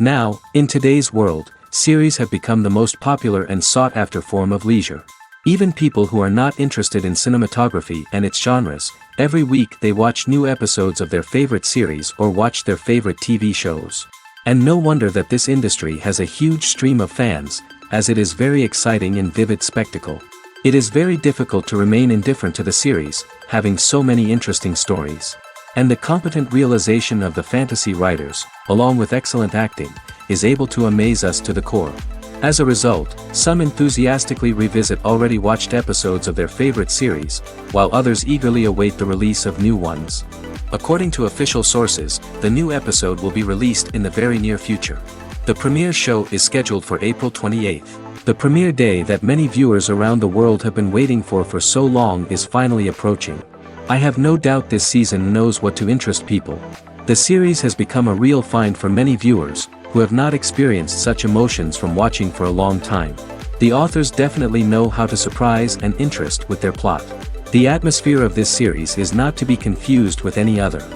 Now, in today's world, series have become the most popular and sought-after form of leisure. Even people who are not interested in cinematography and its genres, every week they watch new episodes of their favorite series or watch their favorite TV shows. And no wonder that this industry has a huge stream of fans, as it is very exciting and vivid spectacle. It is very difficult to remain indifferent to the series, having so many interesting stories. And the competent realization of the fantasy writers, along with excellent acting, is able to amaze us to the core. As a result, some enthusiastically revisit already watched episodes of their favorite series, while others eagerly await the release of new ones. According to official sources, the new episode will be released in the very near future. The premiere show is scheduled for April 28th. The premiere day that many viewers around the world have been waiting for so long is finally approaching. I have no doubt this season knows what to interest people. The series has become a real find for many viewers, who have not experienced such emotions from watching for a long time. The authors definitely know how to surprise and interest with their plot. The atmosphere of this series is not to be confused with any other.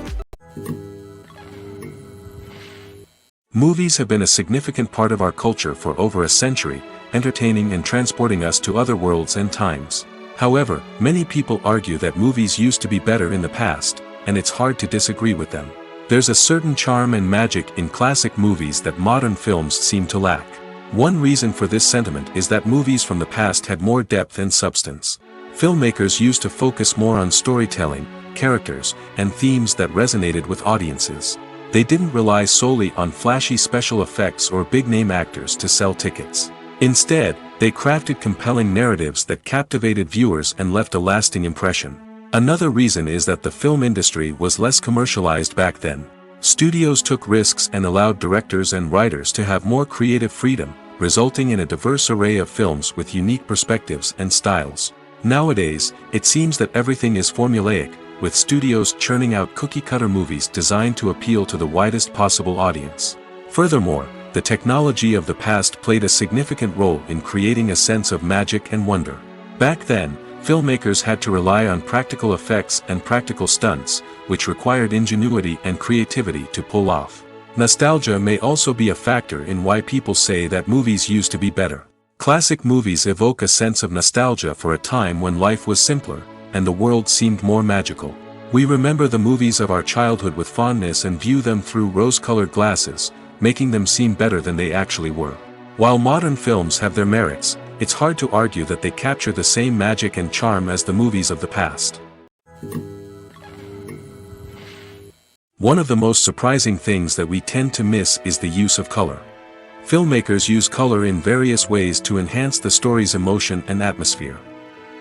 Movies have been a significant part of our culture for over a century, entertaining and transporting us to other worlds and times. However, many people argue that movies used to be better in the past, and it's hard to disagree with them. There's a certain charm and magic in classic movies that modern films seem to lack. One reason for this sentiment is that movies from the past had more depth and substance. Filmmakers used to focus more on storytelling, characters, and themes that resonated with audiences. They didn't rely solely on flashy special effects or big-name actors to sell tickets. Instead, they crafted compelling narratives that captivated viewers and left a lasting impression. Another reason is that the film industry was less commercialized back then. Studios took risks and allowed directors and writers to have more creative freedom, resulting in a diverse array of films with unique perspectives and styles. Nowadays, it seems that everything is formulaic, with studios churning out cookie-cutter movies designed to appeal to the widest possible audience. Furthermore, the technology of the past played a significant role in creating a sense of magic and wonder. Back then, filmmakers had to rely on practical effects and practical stunts, which required ingenuity and creativity to pull off. Nostalgia may also be a factor in why people say that movies used to be better. Classic movies evoke a sense of nostalgia for a time when life was simpler, and the world seemed more magical. We remember the movies of our childhood with fondness and view them through rose-colored glasses, making them seem better than they actually were. While modern films have their merits, it's hard to argue that they capture the same magic and charm as the movies of the past. One of the most surprising things that we tend to miss is the use of color. Filmmakers use color in various ways to enhance the story's emotion and atmosphere.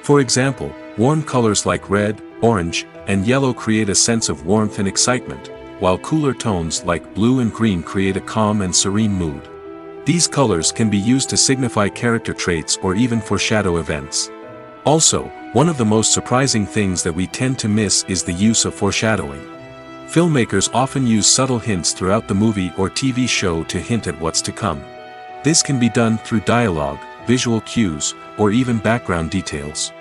For example, warm colors like red, orange, and yellow create a sense of warmth and excitement, while cooler tones like blue and green create a calm and serene mood. These colors can be used to signify character traits or even foreshadow events. Also, one of the most surprising things that we tend to miss is the use of foreshadowing. Filmmakers often use subtle hints throughout the movie or TV show to hint at what's to come. This can be done through dialogue, visual cues, or even background details.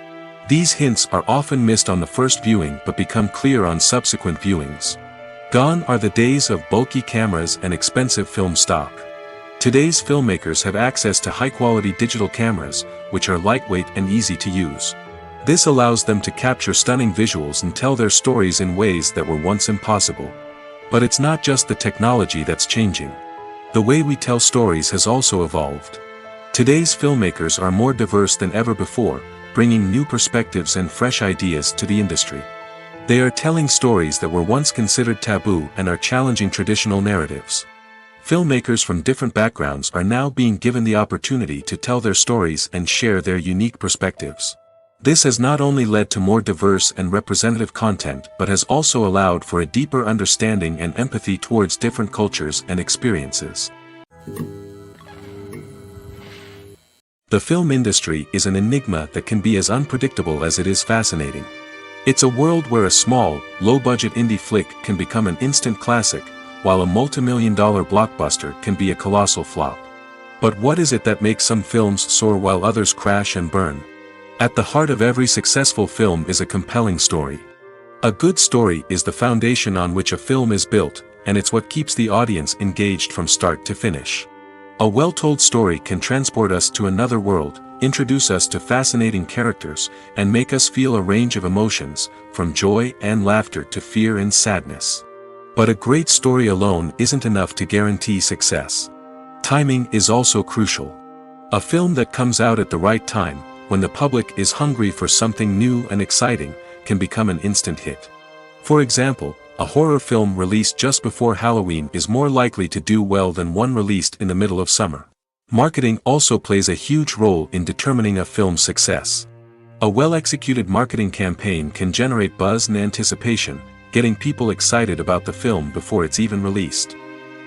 These hints are often missed on the first viewing but become clear on subsequent viewings. Gone are the days of bulky cameras and expensive film stock. Today's filmmakers have access to high-quality digital cameras, which are lightweight and easy to use. This allows them to capture stunning visuals and tell their stories in ways that were once impossible. But it's not just the technology that's changing. The way we tell stories has also evolved. Today's filmmakers are more diverse than ever before, bringing new perspectives and fresh ideas to the industry. They are telling stories that were once considered taboo and are challenging traditional narratives. Filmmakers from different backgrounds are now being given the opportunity to tell their stories and share their unique perspectives. This has not only led to more diverse and representative content but has also allowed for a deeper understanding and empathy towards different cultures and experiences. The film industry is an enigma that can be as unpredictable as it is fascinating. It's a world where a small, low-budget indie flick can become an instant classic, while a multi-million-dollar blockbuster can be a colossal flop. But what is it that makes some films soar while others crash and burn? At the heart of every successful film is a compelling story. A good story is the foundation on which a film is built, and it's what keeps the audience engaged from start to finish. A well-told story can transport us to another world, introduce us to fascinating characters, and make us feel a range of emotions, from joy and laughter to fear and sadness. But a great story alone isn't enough to guarantee success. Timing is also crucial. A film that comes out at the right time, when the public is hungry for something new and exciting, can become an instant hit. For example, a horror film released just before Halloween is more likely to do well than one released in the middle of summer. Marketing also plays a huge role in determining a film's success. A well-executed marketing campaign can generate buzz and anticipation, getting people excited about the film before it's even released.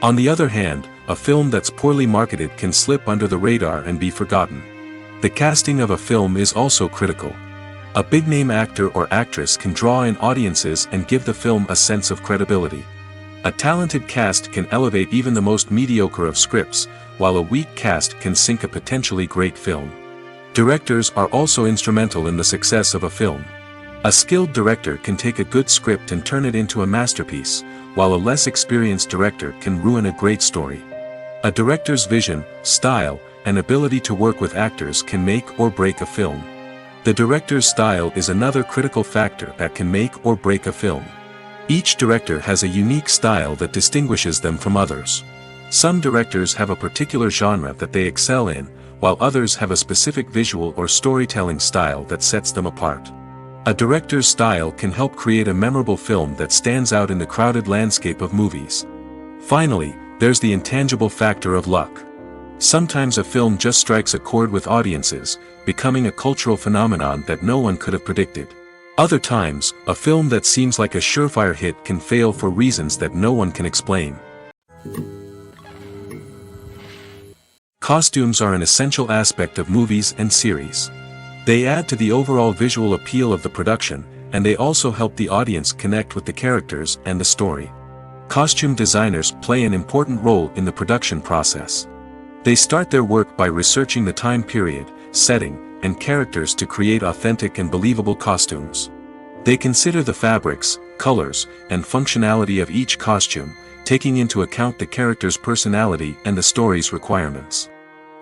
On the other hand, a film that's poorly marketed can slip under the radar and be forgotten. The casting of a film is also critical. A big-name actor or actress can draw in audiences and give the film a sense of credibility. A talented cast can elevate even the most mediocre of scripts, while a weak cast can sink a potentially great film. Directors are also instrumental in the success of a film. A skilled director can take a good script and turn it into a masterpiece, while a less experienced director can ruin a great story. A director's vision, style, and ability to work with actors can make or break a film. The director's style is another critical factor that can make or break a film. Each director has a unique style that distinguishes them from others. Some directors have a particular genre that they excel in, while others have a specific visual or storytelling style that sets them apart. A director's style can help create a memorable film that stands out in the crowded landscape of movies. Finally, there's the intangible factor of luck. Sometimes a film just strikes a chord with audiences, becoming a cultural phenomenon that no one could have predicted. Other times, a film that seems like a surefire hit can fail for reasons that no one can explain. Costumes are an essential aspect of movies and series. They add to the overall visual appeal of the production, and they also help the audience connect with the characters and the story. Costume designers play an important role in the production process. They start their work by researching the time period, setting, and characters to create authentic and believable costumes. They consider the fabrics, colors, and functionality of each costume, taking into account the character's personality and the story's requirements.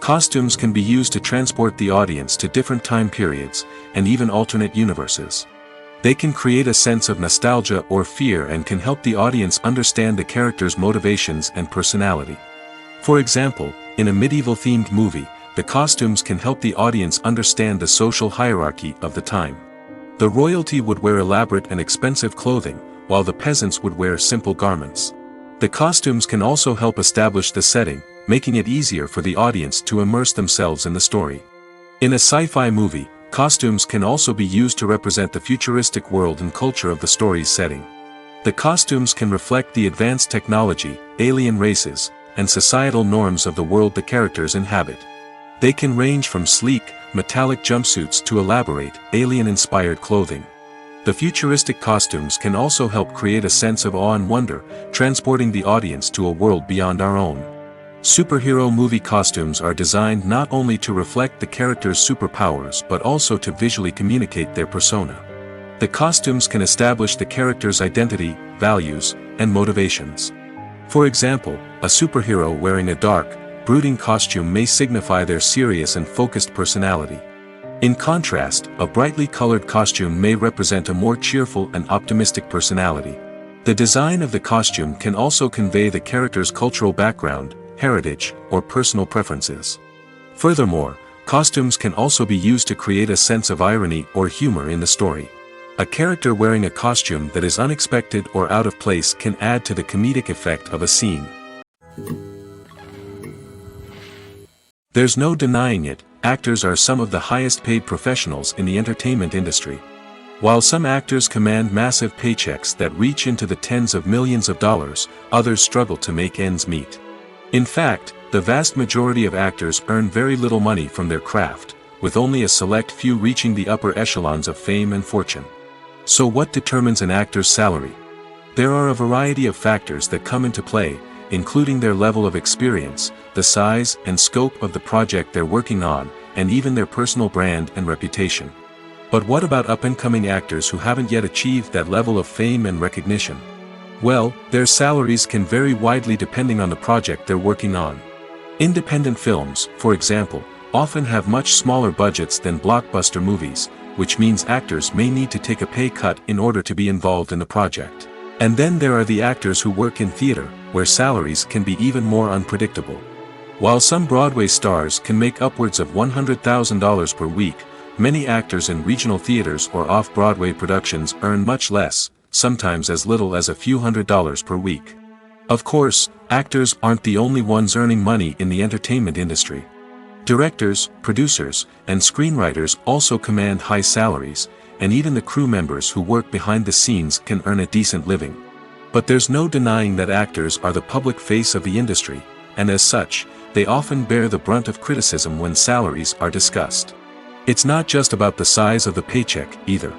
Costumes can be used to transport the audience to different time periods, and even alternate universes. They can create a sense of nostalgia or fear and can help the audience understand the character's motivations and personality. For example, in a medieval-themed movie, the costumes can help the audience understand the social hierarchy of the time. The royalty would wear elaborate and expensive clothing, while the peasants would wear simple garments. The costumes can also help establish the setting, making it easier for the audience to immerse themselves in the story. In a sci-fi movie, costumes can also be used to represent the futuristic world and culture of the story's setting. The costumes can reflect the advanced technology, alien races, and societal norms of the world the characters inhabit. They can range from sleek, metallic jumpsuits to elaborate, alien-inspired clothing. The futuristic costumes can also help create a sense of awe and wonder, transporting the audience to a world beyond our own. Superhero movie costumes are designed not only to reflect the character's superpowers but also to visually communicate their persona. The costumes can establish the character's identity, values, and motivations. For example, a superhero wearing a dark, brooding costume may signify their serious and focused personality. In contrast, a brightly colored costume may represent a more cheerful and optimistic personality. The design of the costume can also convey the character's cultural background, heritage, or personal preferences. Furthermore, costumes can also be used to create a sense of irony or humor in the story. A character wearing a costume that is unexpected or out of place can add to the comedic effect of a scene. There's no denying it, actors are some of the highest paid professionals in the entertainment industry. While some actors command massive paychecks that reach into the tens of millions of dollars, others struggle to make ends meet. In fact, the vast majority of actors earn very little money from their craft, with only a select few reaching the upper echelons of fame and fortune. So what determines an actor's salary? There are a variety of factors that come into play, including their level of experience, the size and scope of the project they're working on, and even their personal brand and reputation. But what about up-and-coming actors who haven't yet achieved that level of fame and recognition? Well, their salaries can vary widely depending on the project they're working on. Independent films, for example, often have much smaller budgets than blockbuster movies, which means actors may need to take a pay cut in order to be involved in the project. And then there are the actors who work in theater, where salaries can be even more unpredictable. While some Broadway stars can make upwards of $100,000 per week, many actors in regional theaters or off-Broadway productions earn much less, sometimes as little as a few $100s per week. Of course, actors aren't the only ones earning money in the entertainment industry. Directors, producers, and screenwriters also command high salaries, and even the crew members who work behind the scenes can earn a decent living. But there's no denying that actors are the public face of the industry, and as such, they often bear the brunt of criticism when salaries are discussed. It's not just about the size of the paycheck, either.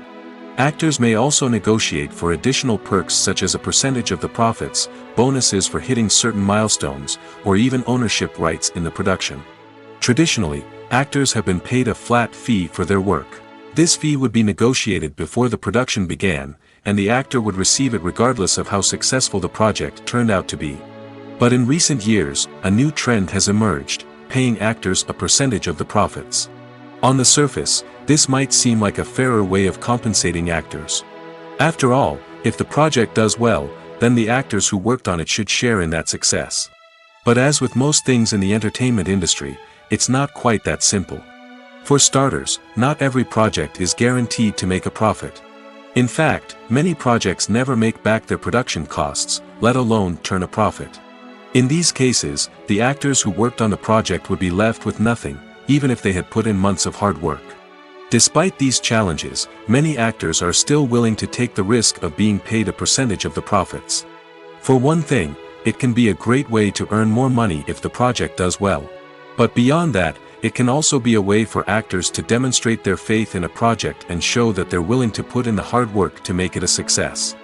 Actors may also negotiate for additional perks such as a percentage of the profits, bonuses for hitting certain milestones, or even ownership rights in the production. Traditionally, actors have been paid a flat fee for their work. This fee would be negotiated before the production began, and the actor would receive it regardless of how successful the project turned out to be. But in recent years, a new trend has emerged, paying actors a percentage of the profits. On the surface, this might seem like a fairer way of compensating actors. After all, if the project does well, then the actors who worked on it should share in that success. But as with most things in the entertainment industry, it's not quite that simple. For starters, not every project is guaranteed to make a profit. In fact, many projects never make back their production costs, let alone turn a profit. In these cases, the actors who worked on the project would be left with nothing, even if they had put in months of hard work. Despite these challenges, many actors are still willing to take the risk of being paid a percentage of the profits. For one thing, it can be a great way to earn more money if the project does well. But beyond that, it can also be a way for actors to demonstrate their faith in a project and show that they're willing to put in the hard work to make it a success.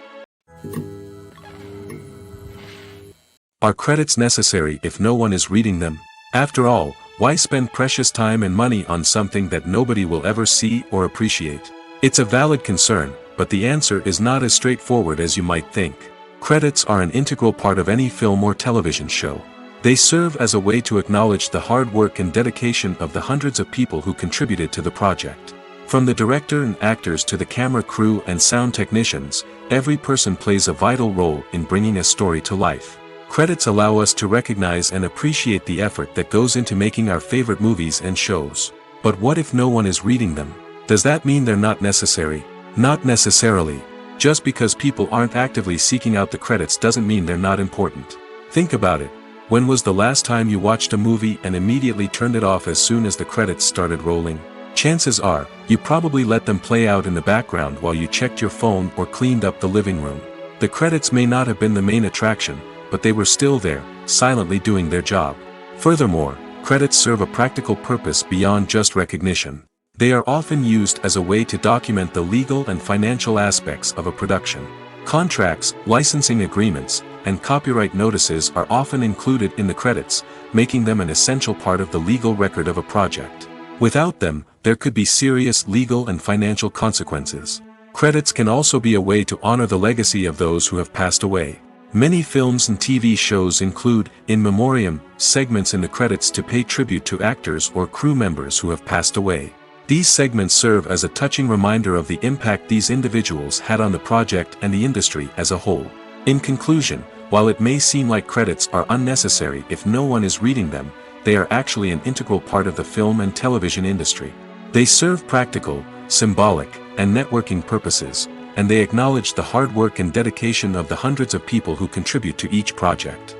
Are credits necessary if no one is reading them? After all, why spend precious time and money on something that nobody will ever see or appreciate? It's a valid concern, but the answer is not as straightforward as you might think. Credits are an integral part of any film or television show. They serve as a way to acknowledge the hard work and dedication of the hundreds of people who contributed to the project. From the director and actors to the camera crew and sound technicians, every person plays a vital role in bringing a story to life. Credits allow us to recognize and appreciate the effort that goes into making our favorite movies and shows. But what if no one is reading them? Does that mean they're not necessary? Not necessarily. Just because people aren't actively seeking out the credits doesn't mean they're not important. Think about it. When was the last time you watched a movie and immediately turned it off as soon as the credits started rolling? Chances are, you probably let them play out in the background while you checked your phone or cleaned up the living room. The credits may not have been the main attraction, but they were still there, silently doing their job. Furthermore, credits serve a practical purpose beyond just recognition. They are often used as a way to document the legal and financial aspects of a production. Contracts, licensing agreements, and copyright notices are often included in the credits, making them an essential part of the legal record of a project. Without them, there could be serious legal and financial consequences. Credits can also be a way to honor the legacy of those who have passed away. Many films and TV shows include, in memoriam, segments in the credits to pay tribute to actors or crew members who have passed away. These segments serve as a touching reminder of the impact these individuals had on the project and the industry as a whole. In conclusion, while it may seem like credits are unnecessary if no one is reading them, they are actually an integral part of the film and television industry. They serve practical, symbolic, and networking purposes, and they acknowledge the hard work and dedication of the hundreds of people who contribute to each project.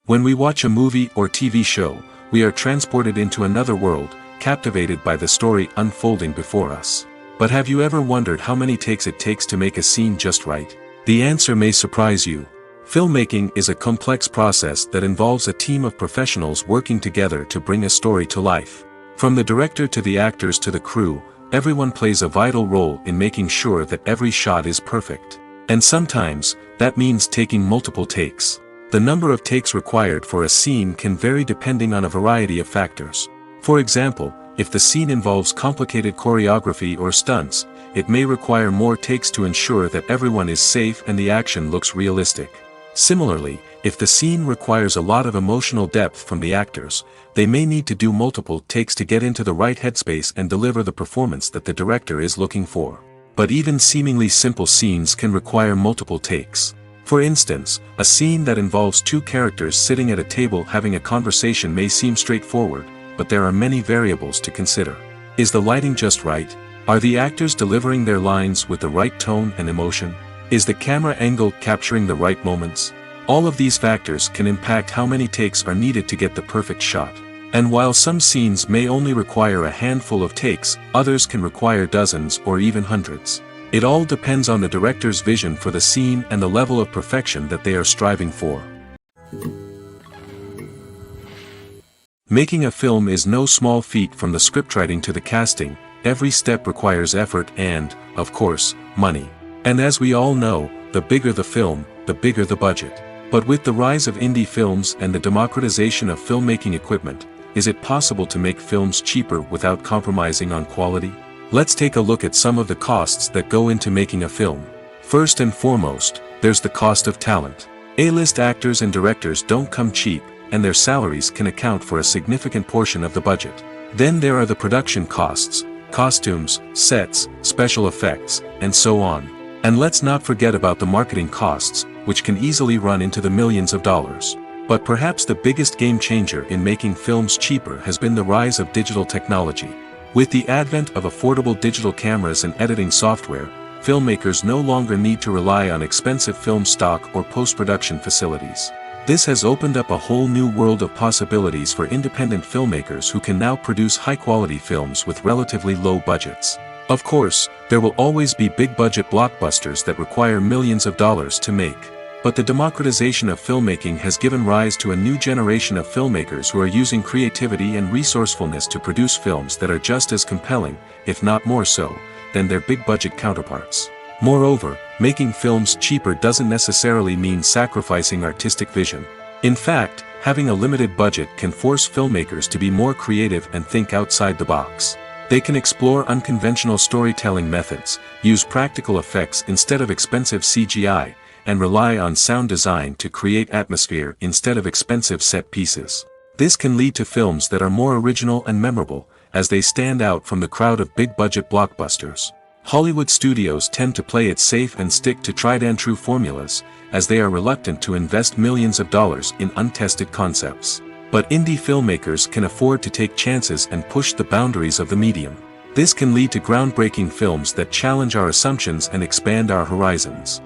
When we watch a movie or TV show, we are transported into another world, captivated by the story unfolding before us. But have you ever wondered how many takes it takes to make a scene just right? The answer may surprise you. Filmmaking is a complex process that involves a team of professionals working together to bring a story to life. From the director to the actors to the crew, everyone plays a vital role in making sure that every shot is perfect. And sometimes, that means taking multiple takes. The number of takes required for a scene can vary depending on a variety of factors. For example, if the scene involves complicated choreography or stunts, it may require more takes to ensure that everyone is safe and the action looks realistic. Similarly, if the scene requires a lot of emotional depth from the actors, they may need to do multiple takes to get into the right headspace and deliver the performance that the director is looking for. But even seemingly simple scenes can require multiple takes. For instance, a scene that involves two characters sitting at a table having a conversation may seem straightforward, but there are many variables to consider. Is the lighting just right? Are the actors delivering their lines with the right tone and emotion? Is the camera angle capturing the right moments? All of these factors can impact how many takes are needed to get the perfect shot. And while some scenes may only require a handful of takes, others can require dozens or even hundreds. It all depends on the director's vision for the scene and the level of perfection that they are striving for. Making a film is no small feat. From the scriptwriting to the casting, every step requires effort and, of course, money. And as we all know, the bigger the film, the bigger the budget. But with the rise of indie films and the democratization of filmmaking equipment, is it possible to make films cheaper without compromising on quality? Let's take a look at some of the costs that go into making a film. First and foremost, there's the cost of talent. A-list actors and directors don't come cheap, and their salaries can account for a significant portion of the budget. Then there are the production costs, costumes, sets, special effects, and so on. And let's not forget about the marketing costs, which can easily run into the millions of dollars. But perhaps the biggest game changer in making films cheaper has been the rise of digital technology. With the advent of affordable digital cameras and editing software, filmmakers no longer need to rely on expensive film stock or post-production facilities. This has opened up a whole new world of possibilities for independent filmmakers who can now produce high-quality films with relatively low budgets. Of course, there will always be big-budget blockbusters that require millions of dollars to make. But the democratization of filmmaking has given rise to a new generation of filmmakers who are using creativity and resourcefulness to produce films that are just as compelling, if not more so, than their big-budget counterparts. Moreover, making films cheaper doesn't necessarily mean sacrificing artistic vision. In fact, having a limited budget can force filmmakers to be more creative and think outside the box. They can explore unconventional storytelling methods, use practical effects instead of expensive CGI, and rely on sound design to create atmosphere instead of expensive set pieces. This can lead to films that are more original and memorable, as they stand out from the crowd of big-budget blockbusters. Hollywood studios tend to play it safe and stick to tried-and-true formulas, as they are reluctant to invest millions of dollars in untested concepts. But indie filmmakers can afford to take chances and push the boundaries of the medium. This can lead to groundbreaking films that challenge our assumptions and expand our horizons.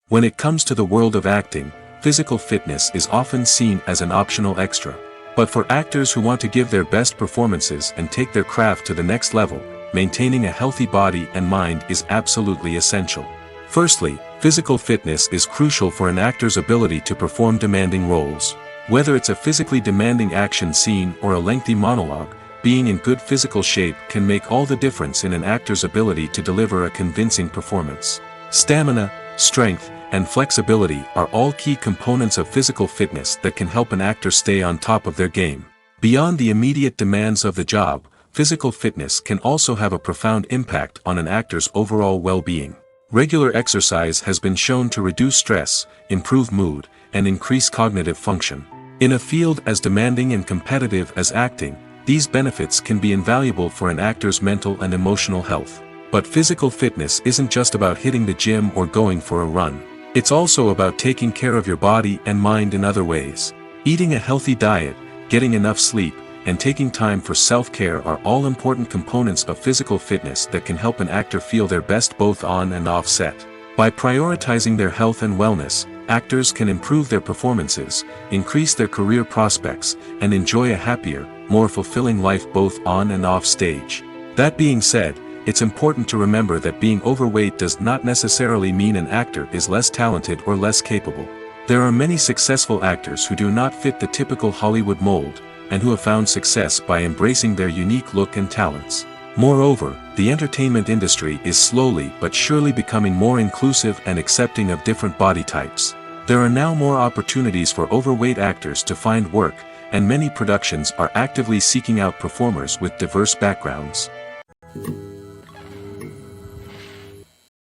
When it comes to the world of acting, physical fitness is often seen as an optional extra. But for actors who want to give their best performances and take their craft to the next level, maintaining a healthy body and mind is absolutely essential. Firstly, physical fitness is crucial for an actor's ability to perform demanding roles. Whether it's a physically demanding action scene or a lengthy monologue, being in good physical shape can make all the difference in an actor's ability to deliver a convincing performance. Stamina, strength, and flexibility are all key components of physical fitness that can help an actor stay on top of their game. Beyond the immediate demands of the job, physical fitness can also have a profound impact on an actor's overall well-being. Regular exercise has been shown to reduce stress, improve mood, and increase cognitive function. In a field as demanding and competitive as acting, these benefits can be invaluable for an actor's mental and emotional health. But physical fitness isn't just about hitting the gym or going for a run. It's also about taking care of your body and mind in other ways. Eating a healthy diet, getting enough sleep, and taking time for self-care are all important components of physical fitness that can help an actor feel their best both on and off set. By prioritizing their health and wellness, actors can improve their performances, increase their career prospects, and enjoy a happier, more fulfilling life both on and off stage. That being said, it's important to remember that being overweight does not necessarily mean an actor is less talented or less capable. There are many successful actors who do not fit the typical Hollywood mold, and who have found success by embracing their unique look and talents. Moreover, the entertainment industry is slowly but surely becoming more inclusive and accepting of different body types. There are now more opportunities for overweight actors to find work, and many productions are actively seeking out performers with diverse backgrounds.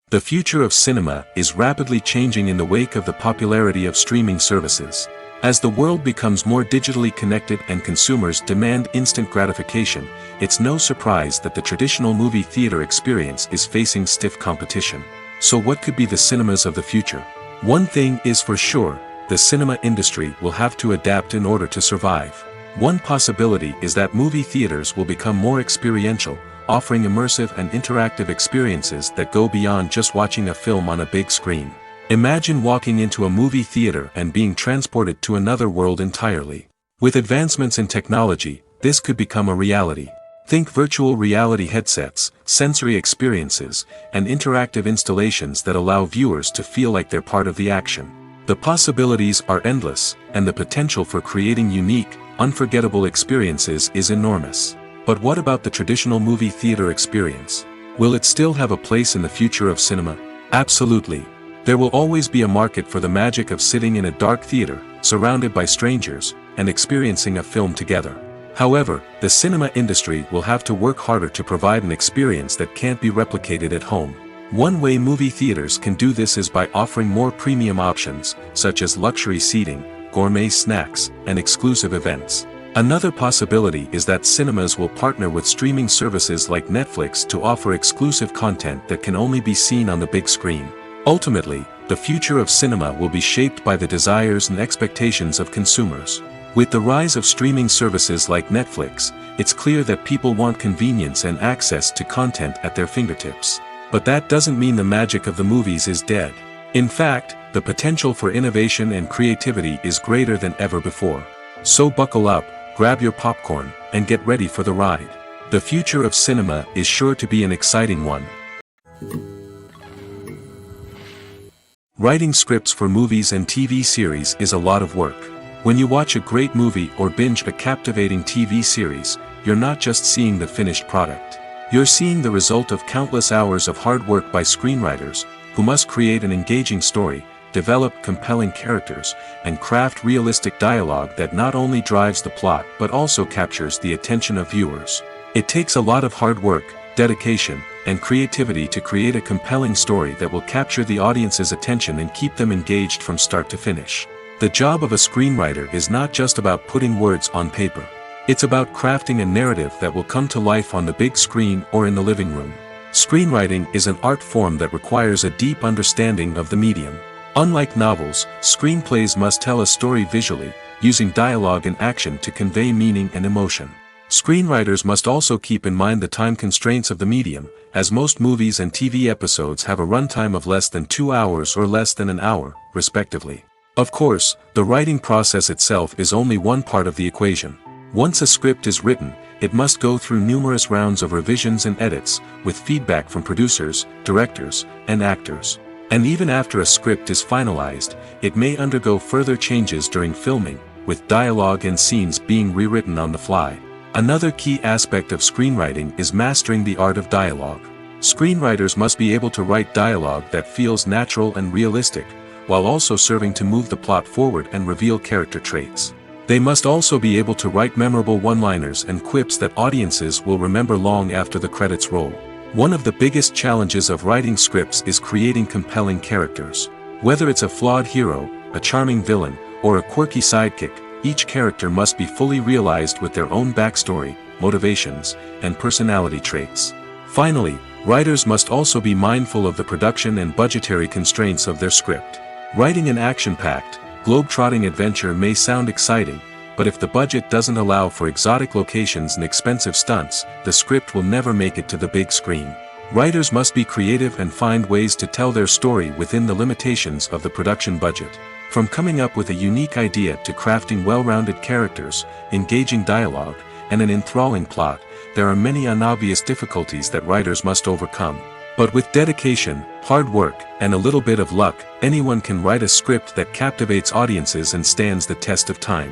The future of cinema is rapidly changing in the wake of the popularity of streaming services. As the world becomes more digitally connected and consumers demand instant gratification, it's no surprise that the traditional movie theater experience is facing stiff competition. So what could be the cinemas of the future? One thing is for sure, the cinema industry will have to adapt in order to survive. One possibility is that movie theaters will become more experiential, offering immersive and interactive experiences that go beyond just watching a film on a big screen. Imagine walking into a movie theater and being transported to another world entirely. With advancements in technology, this could become a reality. Think virtual reality headsets, sensory experiences, and interactive installations that allow viewers to feel like they're part of the action. The possibilities are endless, and the potential for creating unique, unforgettable experiences is enormous. But what about the traditional movie theater experience? Will it still have a place in the future of cinema? Absolutely. There will always be a market for the magic of sitting in a dark theater, surrounded by strangers, and experiencing a film together. However, the cinema industry will have to work harder to provide an experience that can't be replicated at home. One way movie theaters can do this is by offering more premium options, such as luxury seating, gourmet snacks, and exclusive events. Another possibility is that cinemas will partner with streaming services like Netflix to offer exclusive content that can only be seen on the big screen. Ultimately, the future of cinema will be shaped by the desires and expectations of consumers. With the rise of streaming services like Netflix, it's clear that people want convenience and access to content at their fingertips. But that doesn't mean the magic of the movies is dead. In fact, the potential for innovation and creativity is greater than ever before. So buckle up, grab your popcorn, and get ready for the ride. The future of cinema is sure to be an exciting one. Writing scripts for movies and TV series is a lot of work. When you watch a great movie or binge a captivating TV series, you're not just seeing the finished product. You're seeing the result of countless hours of hard work by screenwriters, who must create an engaging story, develop compelling characters, and craft realistic dialogue that not only drives the plot but also captures the attention of viewers. It takes a lot of hard work, dedication, and creativity to create a compelling story that will capture the audience's attention and keep them engaged from start to finish. The job of a screenwriter is not just about putting words on paper. It's about crafting a narrative that will come to life on the big screen or in the living room. Screenwriting is an art form that requires a deep understanding of the medium. Unlike novels, screenplays must tell a story visually, using dialogue and action to convey meaning and emotion. Screenwriters must also keep in mind the time constraints of the medium, as most movies and TV episodes have a runtime of less than 2 hours or less than an hour, respectively. Of course, the writing process itself is only one part of the equation. Once a script is written, it must go through numerous rounds of revisions and edits, with feedback from producers, directors, and actors. And even after a script is finalized, it may undergo further changes during filming, with dialogue and scenes being rewritten on the fly. Another key aspect of screenwriting is mastering the art of dialogue. Screenwriters must be able to write dialogue that feels natural and realistic, while also serving to move the plot forward and reveal character traits. They must also be able to write memorable one-liners and quips that audiences will remember long after the credits roll. One of the biggest challenges of writing scripts is creating compelling characters. Whether it's a flawed hero, a charming villain, or a quirky sidekick, each character must be fully realized with their own backstory, motivations, and personality traits. Finally, writers must also be mindful of the production and budgetary constraints of their script. Writing an action-packed, globe-trotting adventure may sound exciting, but if the budget doesn't allow for exotic locations and expensive stunts, the script will never make it to the big screen. Writers must be creative and find ways to tell their story within the limitations of the production budget. From coming up with a unique idea to crafting well-rounded characters, engaging dialogue, and an enthralling plot, there are many unobvious difficulties that writers must overcome. But with dedication, hard work, and a little bit of luck, anyone can write a script that captivates audiences and stands the test of time.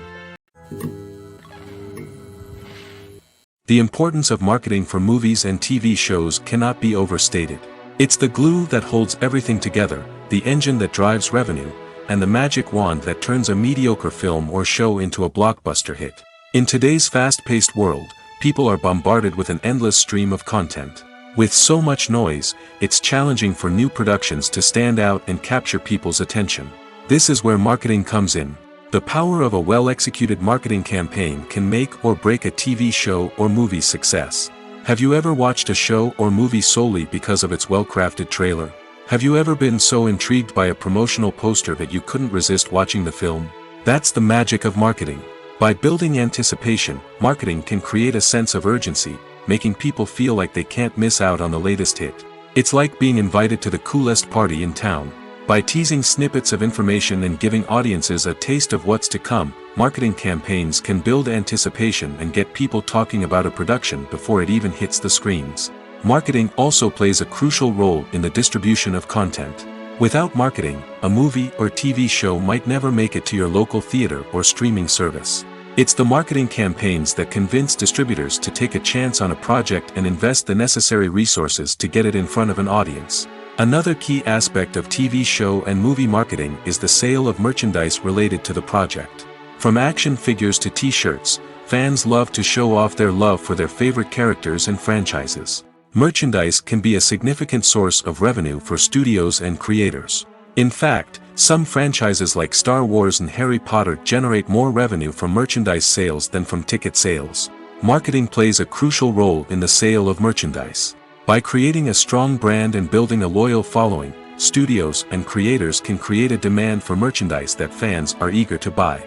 The importance of marketing for movies and TV shows cannot be overstated. It's the glue that holds everything together, the engine that drives revenue, and the magic wand that turns a mediocre film or show into a blockbuster hit. In today's fast-paced world, people are bombarded with an endless stream of content. With so much noise, it's challenging for new productions to stand out and capture people's attention. This is where marketing comes in. The power of a well-executed marketing campaign can make or break a TV show or movie's success. Have you ever watched a show or movie solely because of its well-crafted trailer? Have you ever been so intrigued by a promotional poster that you couldn't resist watching the film? That's the magic of marketing. By building anticipation, marketing can create a sense of urgency, making people feel like they can't miss out on the latest hit. It's like being invited to the coolest party in town. By teasing snippets of information and giving audiences a taste of what's to come, marketing campaigns can build anticipation and get people talking about a production before it even hits the screens. Marketing also plays a crucial role in the distribution of content. Without marketing, a movie or TV show might never make it to your local theater or streaming service. It's the marketing campaigns that convince distributors to take a chance on a project and invest the necessary resources to get it in front of an audience. Another key aspect of TV show and movie marketing is the sale of merchandise related to the project. From action figures to t-shirts, fans love to show off their love for their favorite characters and franchises. Merchandise can be a significant source of revenue for studios and creators. In fact, some franchises like Star Wars and Harry Potter generate more revenue from merchandise sales than from ticket sales. Marketing plays a crucial role in the sale of merchandise. By creating a strong brand and building a loyal following, studios and creators can create a demand for merchandise that fans are eager to buy.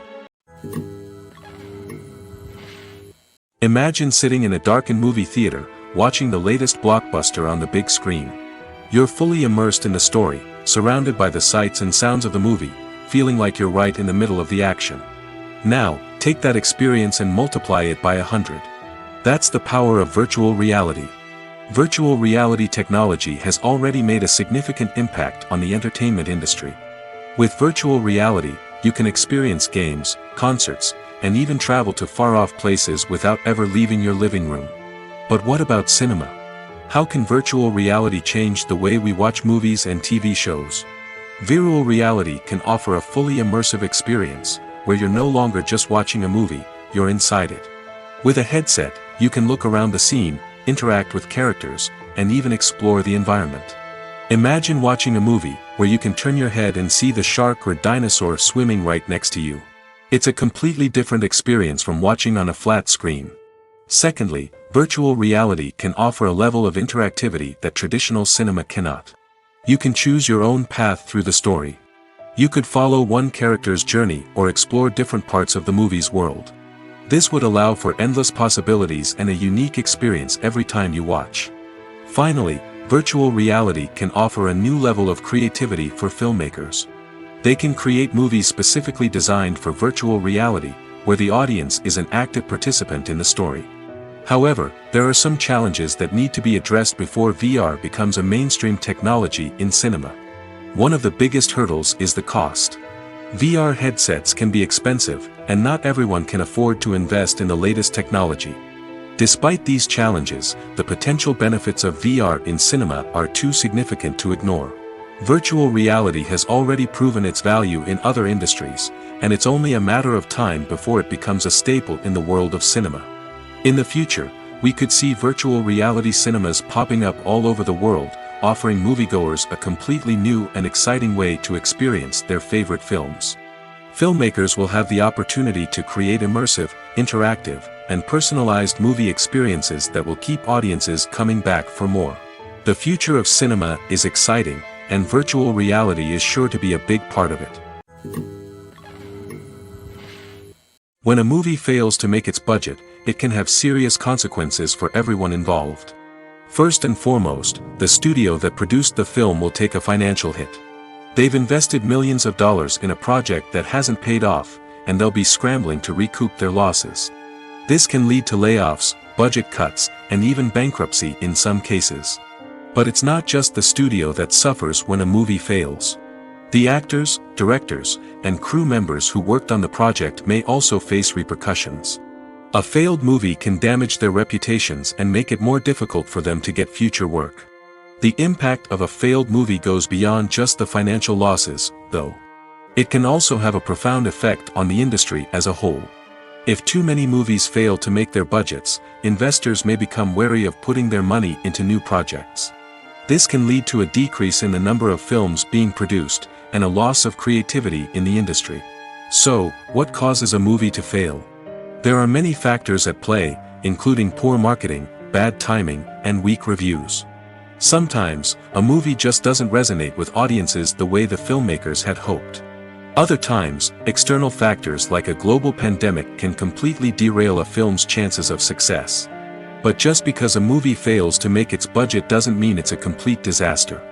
Imagine sitting in a darkened movie theater, watching the latest blockbuster on the big screen. You're fully immersed in the story, surrounded by the sights and sounds of the movie, feeling like you're right in the middle of the action. Now, take that experience and multiply it by 100. That's the power of virtual reality. Virtual reality technology has already made a significant impact on the entertainment industry. With virtual reality, you can experience games, concerts, and even travel to far-off places without ever leaving your living room. But what about cinema? How can virtual reality change the way we watch movies and TV shows? Virtual reality can offer a fully immersive experience, where you're no longer just watching a movie, you're inside it. With a headset, you can look around the scene, interact with characters, and even explore the environment. Imagine watching a movie, where you can turn your head and see the shark or dinosaur swimming right next to you. It's a completely different experience from watching on a flat screen. Secondly, virtual reality can offer a level of interactivity that traditional cinema cannot. You can choose your own path through the story. You could follow one character's journey or explore different parts of the movie's world. This would allow for endless possibilities and a unique experience every time you watch. Finally, virtual reality can offer a new level of creativity for filmmakers. They can create movies specifically designed for virtual reality, where the audience is an active participant in the story. However, there are some challenges that need to be addressed before VR becomes a mainstream technology in cinema. One of the biggest hurdles is the cost. VR headsets can be expensive, and not everyone can afford to invest in the latest technology. Despite these challenges, the potential benefits of VR in cinema are too significant to ignore. Virtual reality has already proven its value in other industries, and it's only a matter of time before it becomes a staple in the world of cinema. In the future, we could see virtual reality cinemas popping up all over the world, offering moviegoers a completely new and exciting way to experience their favorite films. Filmmakers will have the opportunity to create immersive, interactive, and personalized movie experiences that will keep audiences coming back for more. The future of cinema is exciting, and virtual reality is sure to be a big part of it. When a movie fails to make its budget, it can have serious consequences for everyone involved. First and foremost, the studio that produced the film will take a financial hit. They've invested millions of dollars in a project that hasn't paid off, and they'll be scrambling to recoup their losses. This can lead to layoffs, budget cuts, and even bankruptcy in some cases. But it's not just the studio that suffers when a movie fails. The actors, directors, and crew members who worked on the project may also face repercussions. A failed movie can damage their reputations and make it more difficult for them to get future work. The impact of a failed movie goes beyond just the financial losses, though. It can also have a profound effect on the industry as a whole. If too many movies fail to make their budgets, investors may become wary of putting their money into new projects. This can lead to a decrease in the number of films being produced, and a loss of creativity in the industry. So, what causes a movie to fail? There are many factors at play, including poor marketing, bad timing, and weak reviews. Sometimes, a movie just doesn't resonate with audiences the way the filmmakers had hoped. Other times, external factors like a global pandemic can completely derail a film's chances of success. But just because a movie fails to make its budget doesn't mean it's a complete disaster.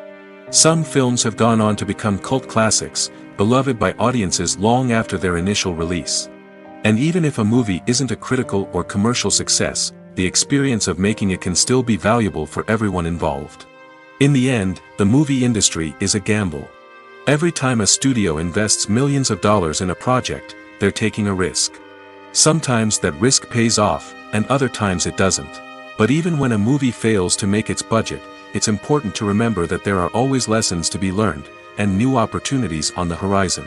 Some films have gone on to become cult classics, beloved by audiences long after their initial release. And even if a movie isn't a critical or commercial success, the experience of making it can still be valuable for everyone involved. In the end, the movie industry is a gamble. Every time a studio invests millions of dollars in a project, they're taking a risk. Sometimes that risk pays off, and other times it doesn't. But even when a movie fails to make its budget, it's important to remember that there are always lessons to be learned, and new opportunities on the horizon.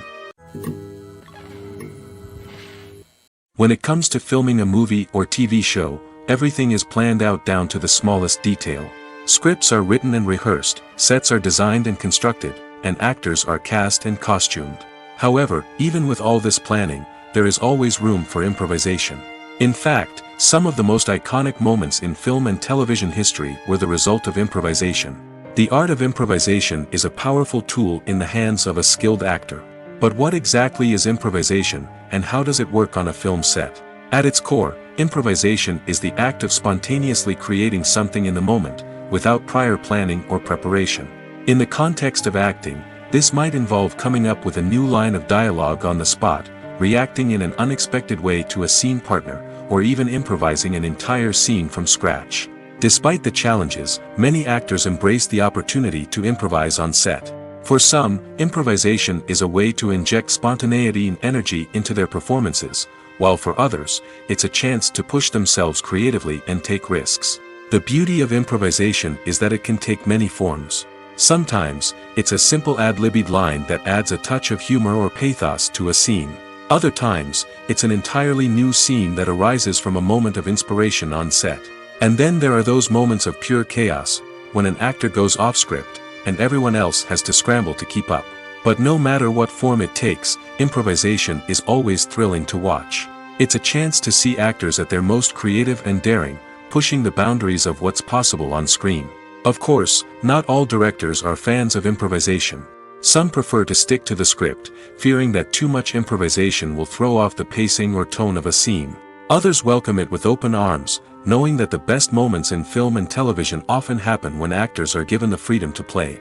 When it comes to filming a movie or TV show, everything is planned out down to the smallest detail. Scripts are written and rehearsed, sets are designed and constructed, and actors are cast and costumed. However, even with all this planning, there is always room for improvisation. In fact, some of the most iconic moments in film and television history were the result of improvisation. The art of improvisation is a powerful tool in the hands of a skilled actor. But what exactly is improvisation, and how does it work on a film set? At its core, improvisation is the act of spontaneously creating something in the moment, without prior planning or preparation. In the context of acting, this might involve coming up with a new line of dialogue on the spot, reacting in an unexpected way to a scene partner, or even improvising an entire scene from scratch. Despite the challenges, many actors embrace the opportunity to improvise on set. For some, improvisation is a way to inject spontaneity and energy into their performances, while for others, it's a chance to push themselves creatively and take risks. The beauty of improvisation is that it can take many forms. Sometimes, it's a simple ad-libbed line that adds a touch of humor or pathos to a scene. Other times, it's an entirely new scene that arises from a moment of inspiration on set. And then there are those moments of pure chaos, when an actor goes off script, and everyone else has to scramble to keep up. But no matter what form it takes, improvisation is always thrilling to watch. It's a chance to see actors at their most creative and daring, pushing the boundaries of what's possible on screen. Of course, not all directors are fans of improvisation. Some prefer to stick to the script, fearing that too much improvisation will throw off the pacing or tone of a scene. Others welcome it with open arms, knowing that the best moments in film and television often happen when actors are given the freedom to play.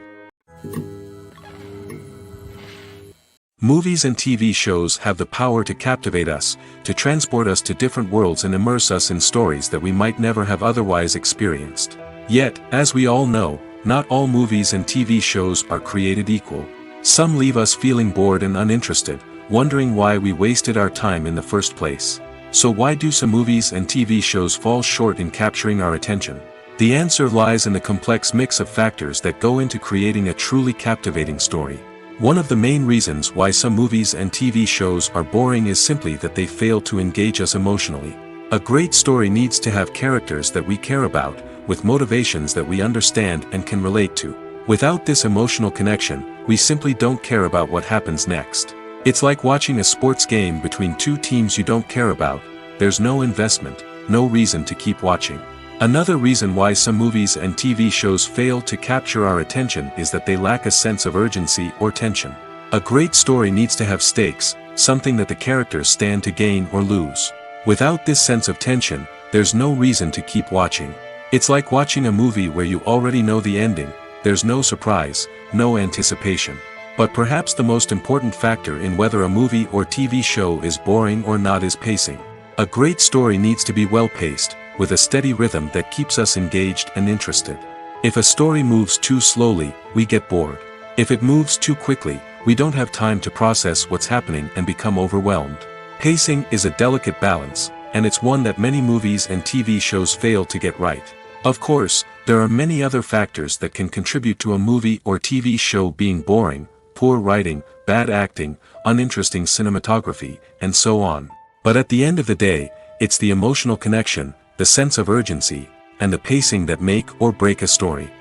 Movies and TV shows have the power to captivate us, to transport us to different worlds and immerse us in stories that we might never have otherwise experienced. Yet, as we all know, not all movies and TV shows are created equal. Some leave us feeling bored and uninterested, wondering why we wasted our time in the first place. So why do some movies and TV shows fall short in capturing our attention? The answer lies in the complex mix of factors that go into creating a truly captivating story. One of the main reasons why some movies and TV shows are boring is simply that they fail to engage us emotionally. A great story needs to have characters that we care about, with motivations that we understand and can relate to. Without this emotional connection, we simply don't care about what happens next. It's like watching a sports game between two teams you don't care about. There's no investment, no reason to keep watching. Another reason why some movies and TV shows fail to capture our attention is that they lack a sense of urgency or tension. A great story needs to have stakes, something that the characters stand to gain or lose. Without this sense of tension, there's no reason to keep watching. It's like watching a movie where you already know the ending, there's no surprise, no anticipation. But perhaps the most important factor in whether a movie or TV show is boring or not is pacing. A great story needs to be well-paced, with a steady rhythm that keeps us engaged and interested. If a story moves too slowly, we get bored. If it moves too quickly, we don't have time to process what's happening and become overwhelmed. Pacing is a delicate balance, and it's one that many movies and TV shows fail to get right. Of course, there are many other factors that can contribute to a movie or TV show being boring: poor writing, bad acting, uninteresting cinematography, and so on. But at the end of the day, it's the emotional connection, the sense of urgency, and the pacing that make or break a story.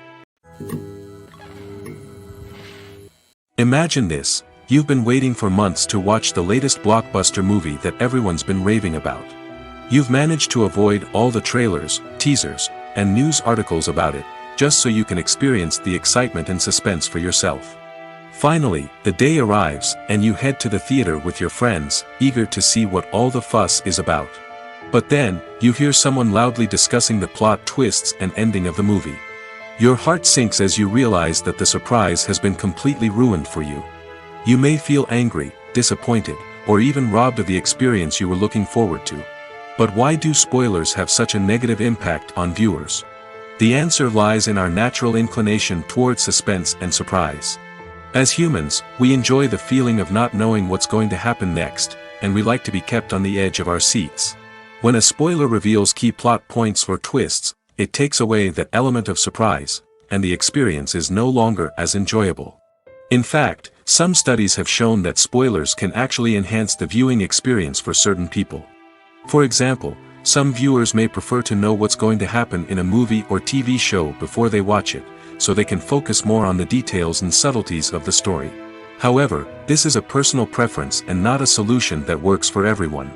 Imagine this: you've been waiting for months to watch the latest blockbuster movie that everyone's been raving about. You've managed to avoid all the trailers, teasers, and news articles about it, just so you can experience the excitement and suspense for yourself. Finally, the day arrives, and you head to the theater with your friends, eager to see what all the fuss is about. But then, you hear someone loudly discussing the plot twists and ending of the movie. Your heart sinks as you realize that the surprise has been completely ruined for you. You may feel angry, disappointed, or even robbed of the experience you were looking forward to. But why do spoilers have such a negative impact on viewers? The answer lies in our natural inclination toward suspense and surprise. As humans, we enjoy the feeling of not knowing what's going to happen next, and we like to be kept on the edge of our seats. When a spoiler reveals key plot points or twists, it takes away that element of surprise, and the experience is no longer as enjoyable. In fact, some studies have shown that spoilers can actually enhance the viewing experience for certain people. For example, some viewers may prefer to know what's going to happen in a movie or TV show before they watch it, so they can focus more on the details and subtleties of the story. However, this is a personal preference and not a solution that works for everyone.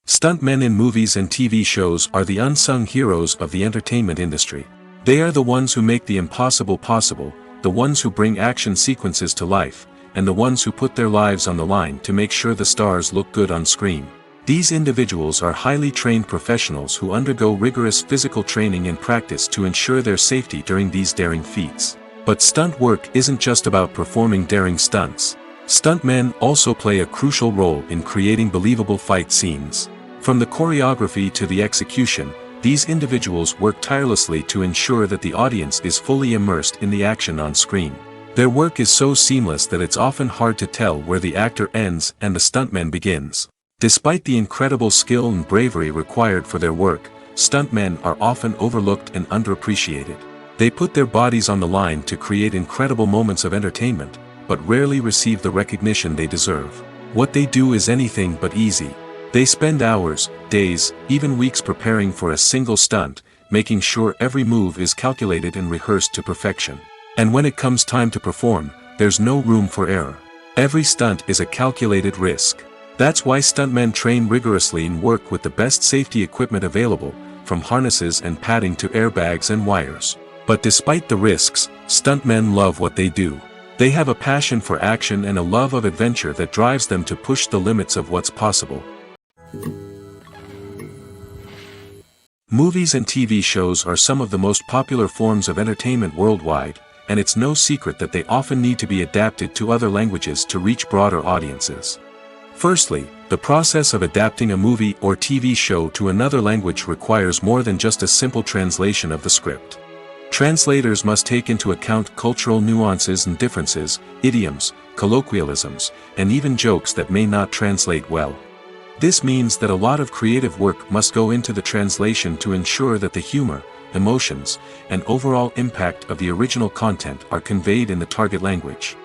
Stuntmen in movies and TV shows are the unsung heroes of the entertainment industry. They are the ones who make the impossible possible, the ones who bring action sequences to life, and the ones who put their lives on the line to make sure the stars look good on screen. These individuals are highly trained professionals who undergo rigorous physical training and practice to ensure their safety during these daring feats. But stunt work isn't just about performing daring stunts. Stuntmen also play a crucial role in creating believable fight scenes. From the choreography to the execution, these individuals work tirelessly to ensure that the audience is fully immersed in the action on screen. Their work is so seamless that it's often hard to tell where the actor ends and the stuntman begins. Despite the incredible skill and bravery required for their work, stuntmen are often overlooked and underappreciated. They put their bodies on the line to create incredible moments of entertainment, but rarely receive the recognition they deserve. What they do is anything but easy. They spend hours, days, even weeks preparing for a single stunt, making sure every move is calculated and rehearsed to perfection. And when it comes time to perform, there's no room for error. Every stunt is a calculated risk. That's why stuntmen train rigorously and work with the best safety equipment available, from harnesses and padding to airbags and wires. But despite the risks, stuntmen love what they do. They have a passion for action and a love of adventure that drives them to push the limits of what's possible. Movies and TV shows are some of the most popular forms of entertainment worldwide, and it's no secret that they often need to be adapted to other languages to reach broader audiences. Firstly, the process of adapting a movie or TV show to another language requires more than just a simple translation of the script. Translators must take into account cultural nuances and differences, idioms, colloquialisms, and even jokes that may not translate well. This means that a lot of creative work must go into the translation to ensure that the humor, emotions, and overall impact of the original content are conveyed in the target language.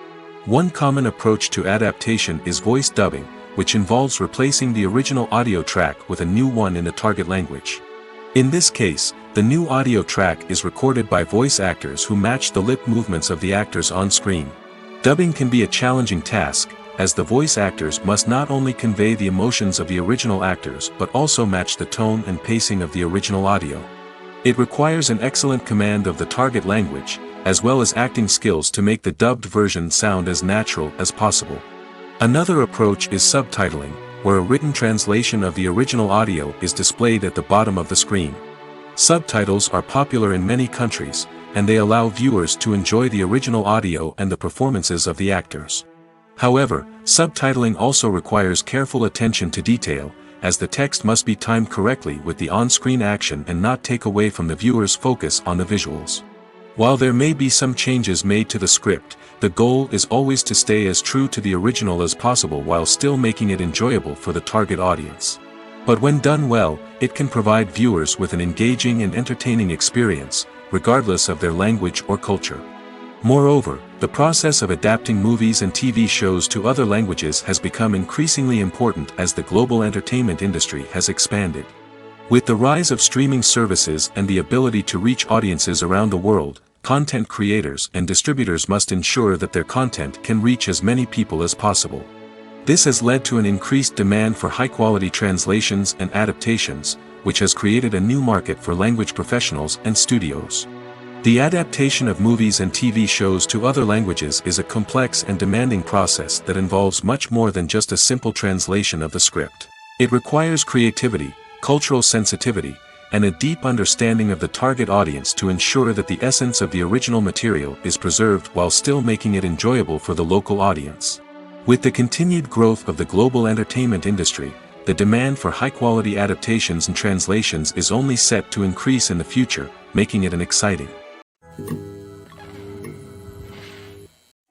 One common approach to adaptation is voice dubbing, which involves replacing the original audio track with a new one in the target language. In this case, the new audio track is recorded by voice actors who match the lip movements of the actors on screen. Dubbing can be a challenging task, as the voice actors must not only convey the emotions of the original actors but also match the tone and pacing of the original audio. It requires an excellent command of the target language, as well as acting skills to make the dubbed version sound as natural as possible. Another approach is subtitling, where a written translation of the original audio is displayed at the bottom of the screen. Subtitles are popular in many countries, and they allow viewers to enjoy the original audio and the performances of the actors. However, subtitling also requires careful attention to detail, as the text must be timed correctly with the on-screen action and not take away from the viewer's focus on the visuals. While there may be some changes made to the script, the goal is always to stay as true to the original as possible while still making it enjoyable for the target audience. But when done well, it can provide viewers with an engaging and entertaining experience, regardless of their language or culture. Moreover, the process of adapting movies and TV shows to other languages has become increasingly important as the global entertainment industry has expanded. With the rise of streaming services and the ability to reach audiences around the world, content creators and distributors must ensure that their content can reach as many people as possible. This has led to an increased demand for high-quality translations and adaptations, which has created a new market for language professionals and studios. The adaptation of movies and TV shows to other languages is a complex and demanding process that involves much more than just a simple translation of the script. It requires creativity, cultural sensitivity, and a deep understanding of the target audience to ensure that the essence of the original material is preserved while still making it enjoyable for the local audience. With the continued growth of the global entertainment industry, the demand for high-quality adaptations and translations is only set to increase in the future, making it an exciting.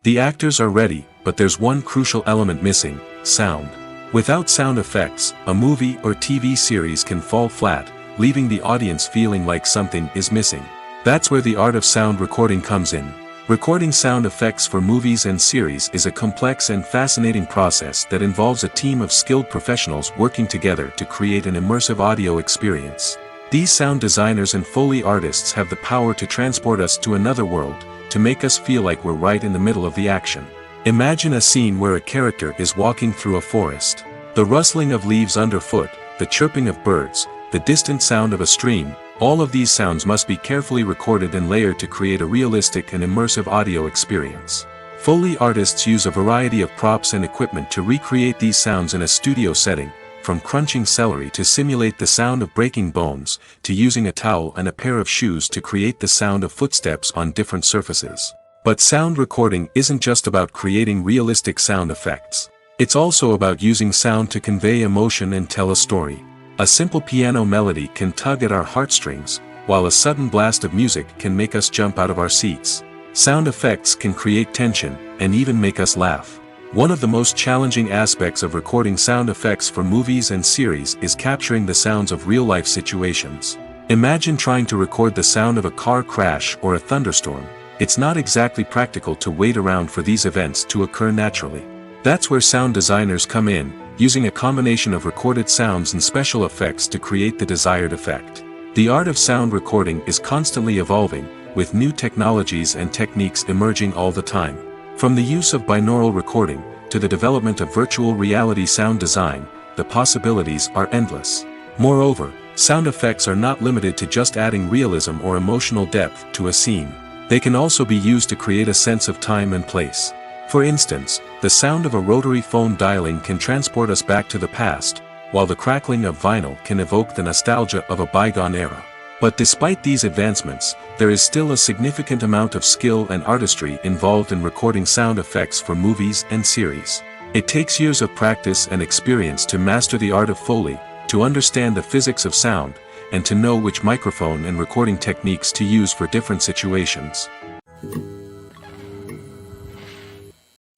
The actors are ready, but there's one crucial element missing: sound. Without sound effects, a movie or TV series can fall flat, leaving the audience feeling like something is missing. That's where the art of sound recording comes in. Recording sound effects for movies and series is a complex and fascinating process that involves a team of skilled professionals working together to create an immersive audio experience. These sound designers and Foley artists have the power to transport us to another world, to make us feel like we're right in the middle of the action. Imagine a scene where a character is walking through a forest. The rustling of leaves underfoot, the chirping of birds, the distant sound of a stream, all of these sounds must be carefully recorded and layered to create a realistic and immersive audio experience. Foley artists use a variety of props and equipment to recreate these sounds in a studio setting, from crunching celery to simulate the sound of breaking bones, to using a towel and a pair of shoes to create the sound of footsteps on different surfaces. But sound recording isn't just about creating realistic sound effects. It's also about using sound to convey emotion and tell a story. A simple piano melody can tug at our heartstrings, while a sudden blast of music can make us jump out of our seats. Sound effects can create tension, and even make us laugh. One of the most challenging aspects of recording sound effects for movies and series is capturing the sounds of real-life situations. Imagine trying to record the sound of a car crash or a thunderstorm. It's not exactly practical to wait around for these events to occur naturally. That's where sound designers come in, using a combination of recorded sounds and special effects to create the desired effect. The art of sound recording is constantly evolving, with new technologies and techniques emerging all the time. From the use of binaural recording, to the development of virtual reality sound design, the possibilities are endless. Moreover, sound effects are not limited to just adding realism or emotional depth to a scene. They can also be used to create a sense of time and place. For instance, the sound of a rotary phone dialing can transport us back to the past, while the crackling of vinyl can evoke the nostalgia of a bygone era. But despite these advancements, there is still a significant amount of skill and artistry involved in recording sound effects for movies and series. It takes years of practice and experience to master the art of Foley, to understand the physics of sound, and to know which microphone and recording techniques to use for different situations.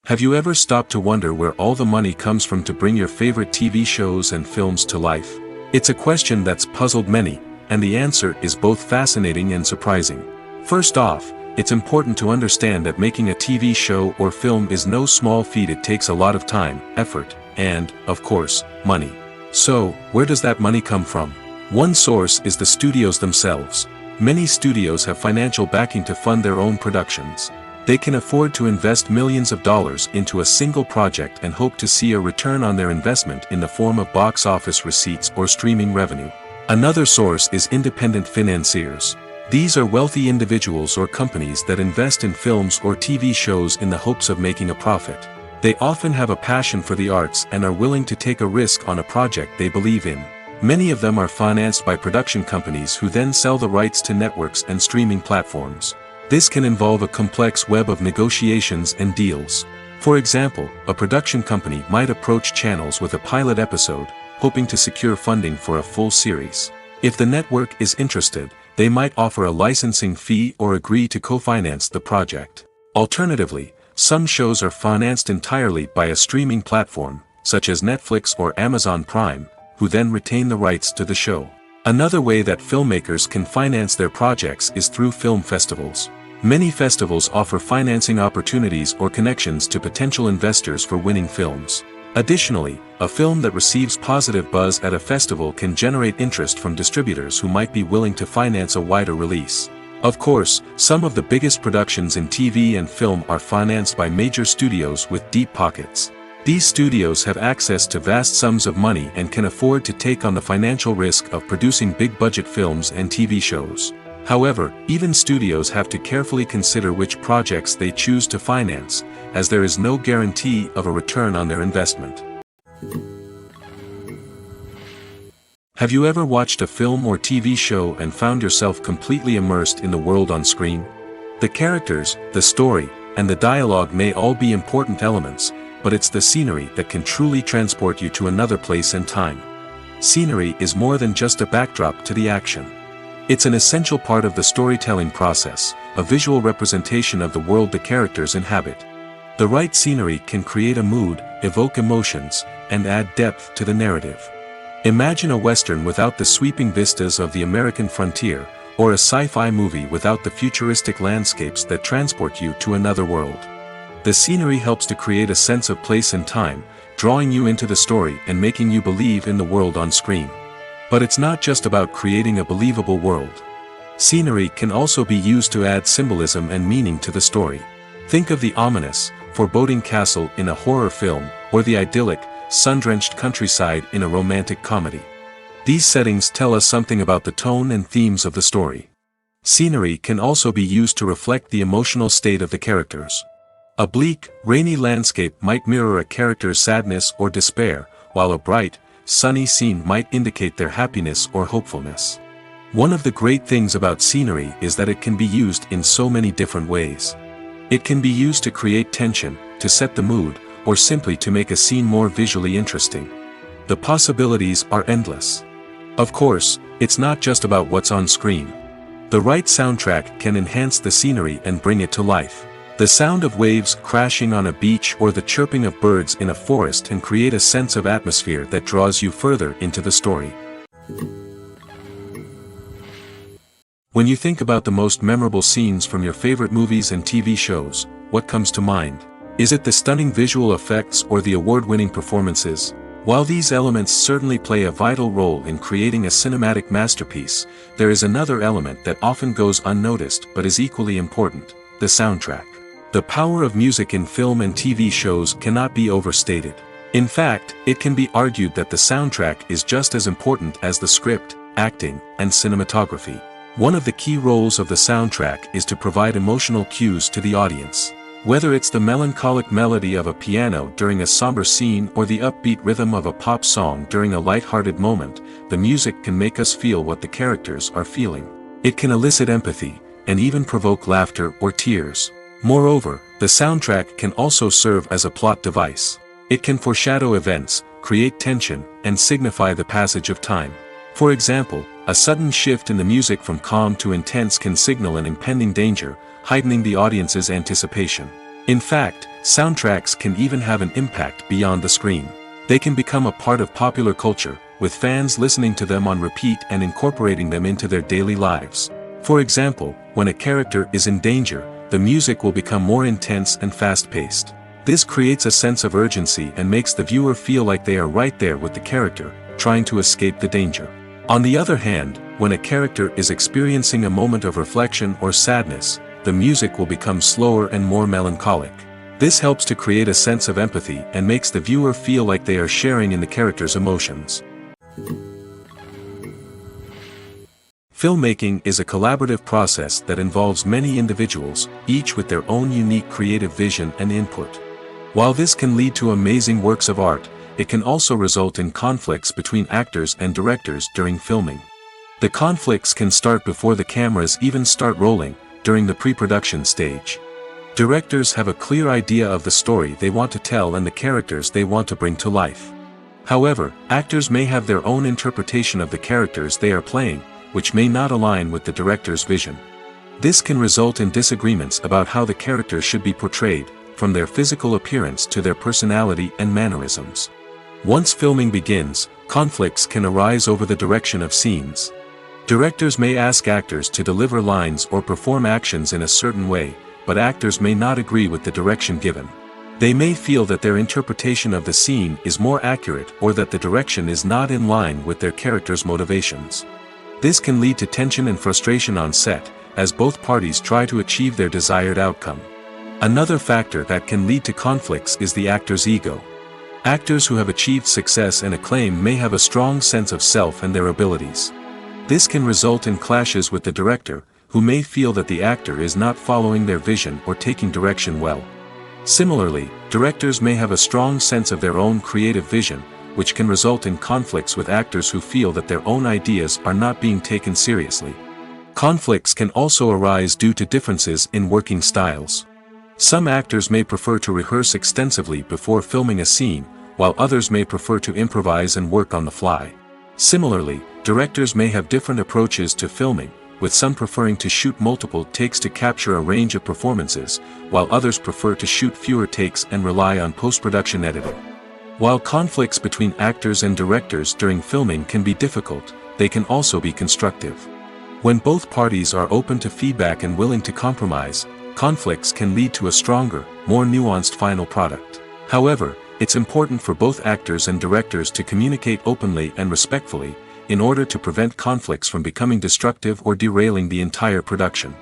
Have you ever stopped to wonder where all the money comes from to bring your favorite TV shows and films to life? It's a question that's puzzled many, and the answer is both fascinating and surprising. First off, it's important to understand that making a TV show or film is no small feat. It takes a lot of time, effort, and, of course, money. So, where does that money come from? One source is the studios themselves. Many studios have financial backing to fund their own productions. They can afford to invest millions of dollars into a single project and hope to see a return on their investment in the form of box office receipts or streaming revenue. Another source is independent financiers. These are wealthy individuals or companies that invest in films or TV shows in the hopes of making a profit. They often have a passion for the arts and are willing to take a risk on a project they believe in. Many of them are financed by production companies who then sell the rights to networks and streaming platforms. This can involve a complex web of negotiations and deals. For example, a production company might approach channels with a pilot episode, hoping to secure funding for a full series. If the network is interested, they might offer a licensing fee or agree to co-finance the project. Alternatively, some shows are financed entirely by a streaming platform, such as Netflix or Amazon Prime, who then retain the rights to the show. Another way that filmmakers can finance their projects is through film festivals. Many festivals offer financing opportunities or connections to potential investors for winning films. Additionally, a film that receives positive buzz at a festival can generate interest from distributors who might be willing to finance a wider release. Of course, some of the biggest productions in TV and film are financed by major studios with deep pockets. These studios have access to vast sums of money and can afford to take on the financial risk of producing big-budget films and TV shows. However, even studios have to carefully consider which projects they choose to finance, as there is no guarantee of a return on their investment. Have you ever watched a film or TV show and found yourself completely immersed in the world on screen? The characters, the story, and the dialogue may all be important elements, but it's the scenery that can truly transport you to another place and time. Scenery is more than just a backdrop to the action. It's an essential part of the storytelling process, a visual representation of the world the characters inhabit. The right scenery can create a mood, evoke emotions, and add depth to the narrative. Imagine a Western without the sweeping vistas of the American frontier, or a sci-fi movie without the futuristic landscapes that transport you to another world. The scenery helps to create a sense of place and time, drawing you into the story and making you believe in the world on screen. But it's not just about creating a believable world. Scenery can also be used to add symbolism and meaning to the story. Think of the ominous, foreboding castle in a horror film, or the idyllic, sun-drenched countryside in a romantic comedy. These settings tell us something about the tone and themes of the story. Scenery can also be used to reflect the emotional state of the characters. A bleak, rainy landscape might mirror a character's sadness or despair, while a bright, sunny scene might indicate their happiness or hopefulness. One of the great things about scenery is that it can be used in so many different ways. It can be used to create tension, to set the mood, or simply to make a scene more visually interesting. The possibilities are endless. Of course, it's not just about what's on screen. The right soundtrack can enhance the scenery and bring it to life. The sound of waves crashing on a beach or the chirping of birds in a forest can create a sense of atmosphere that draws you further into the story. When you think about the most memorable scenes from your favorite movies and TV shows, what comes to mind? Is it the stunning visual effects or the award-winning performances? While these elements certainly play a vital role in creating a cinematic masterpiece, there is another element that often goes unnoticed but is equally important: the soundtrack. The power of music in film and TV shows cannot be overstated. In fact, it can be argued that the soundtrack is just as important as the script, acting, and cinematography. One of the key roles of the soundtrack is to provide emotional cues to the audience. Whether it's the melancholic melody of a piano during a somber scene or the upbeat rhythm of a pop song during a light-hearted moment, the music can make us feel what the characters are feeling. It can elicit empathy, and even provoke laughter or tears. Moreover, the soundtrack can also serve as a plot device. It can foreshadow events, create tension, and signify the passage of time. For example, a sudden shift in the music from calm to intense can signal an impending danger, heightening the audience's anticipation. In fact, soundtracks can even have an impact beyond the screen. They can become a part of popular culture, with fans listening to them on repeat and incorporating them into their daily lives. For example, when a character is in danger, the music will become more intense and fast-paced. This creates a sense of urgency and makes the viewer feel like they are right there with the character, trying to escape the danger. On the other hand, when a character is experiencing a moment of reflection or sadness, the music will become slower and more melancholic. This helps to create a sense of empathy and makes the viewer feel like they are sharing in the character's emotions. Filmmaking is a collaborative process that involves many individuals, each with their own unique creative vision and input. While this can lead to amazing works of art, it can also result in conflicts between actors and directors during filming. The conflicts can start before the cameras even start rolling, during the pre-production stage. Directors have a clear idea of the story they want to tell and the characters they want to bring to life. However, actors may have their own interpretation of the characters they are playing, which may not align with the director's vision. This can result in disagreements about how the characters should be portrayed, from their physical appearance to their personality and mannerisms. Once filming begins, conflicts can arise over the direction of scenes. Directors may ask actors to deliver lines or perform actions in a certain way, but actors may not agree with the direction given. They may feel that their interpretation of the scene is more accurate or that the direction is not in line with their character's motivations. This can lead to tension and frustration on set, as both parties try to achieve their desired outcome. Another factor that can lead to conflicts is the actor's ego. Actors who have achieved success and acclaim may have a strong sense of self and their abilities. This can result in clashes with the director, who may feel that the actor is not following their vision or taking direction well. Similarly, directors may have a strong sense of their own creative vision, which can result in conflicts with actors who feel that their own ideas are not being taken seriously. Conflicts can also arise due to differences in working styles. Some actors may prefer to rehearse extensively before filming a scene, while others may prefer to improvise and work on the fly. Similarly, directors may have different approaches to filming, with some preferring to shoot multiple takes to capture a range of performances, while others prefer to shoot fewer takes and rely on post-production editing. While conflicts between actors and directors during filming can be difficult, they can also be constructive. When both parties are open to feedback and willing to compromise, conflicts can lead to a stronger, more nuanced final product. However, it's important for both actors and directors to communicate openly and respectfully, in order to prevent conflicts from becoming destructive or derailing the entire production.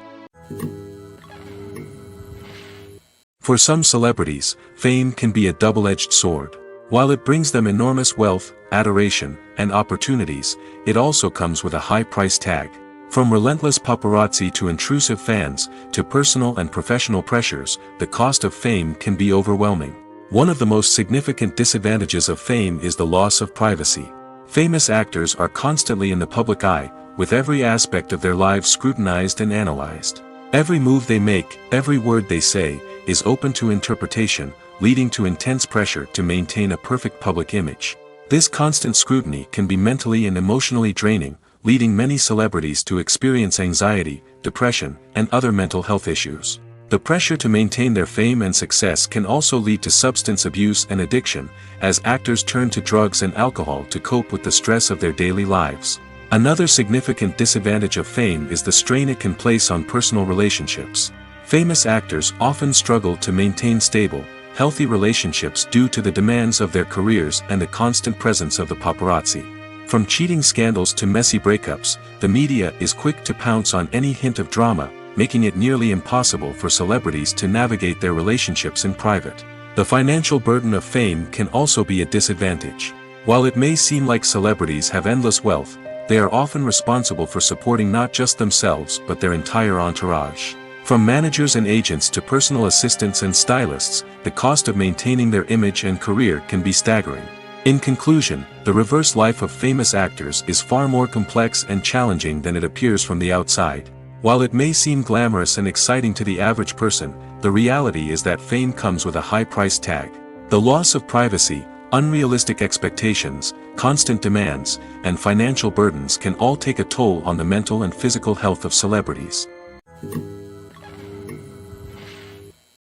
For some celebrities, fame can be a double-edged sword. While it brings them enormous wealth, adoration, and opportunities, it also comes with a high price tag. From relentless paparazzi to intrusive fans, to personal and professional pressures, the cost of fame can be overwhelming. One of the most significant disadvantages of fame is the loss of privacy. Famous actors are constantly in the public eye, with every aspect of their lives scrutinized and analyzed. Every move they make, every word they say, is open to interpretation, leading to intense pressure to maintain a perfect public image. This constant scrutiny can be mentally and emotionally draining, leading many celebrities to experience anxiety, depression, and other mental health issues. The pressure to maintain their fame and success can also lead to substance abuse and addiction, as actors turn to drugs and alcohol to cope with the stress of their daily lives. Another significant disadvantage of fame is the strain it can place on personal relationships. Famous actors often struggle to maintain stable, healthy relationships due to the demands of their careers and the constant presence of the paparazzi. From cheating scandals to messy breakups, the media is quick to pounce on any hint of drama, making it nearly impossible for celebrities to navigate their relationships in private. The financial burden of fame can also be a disadvantage. While it may seem like celebrities have endless wealth, they are often responsible for supporting not just themselves but their entire entourage. From managers and agents to personal assistants and stylists, the cost of maintaining their image and career can be staggering. In conclusion, the reverse life of famous actors is far more complex and challenging than it appears from the outside. While it may seem glamorous and exciting to the average person, the reality is that fame comes with a high price tag. The loss of privacy, unrealistic expectations, constant demands, and financial burdens can all take a toll on the mental and physical health of celebrities.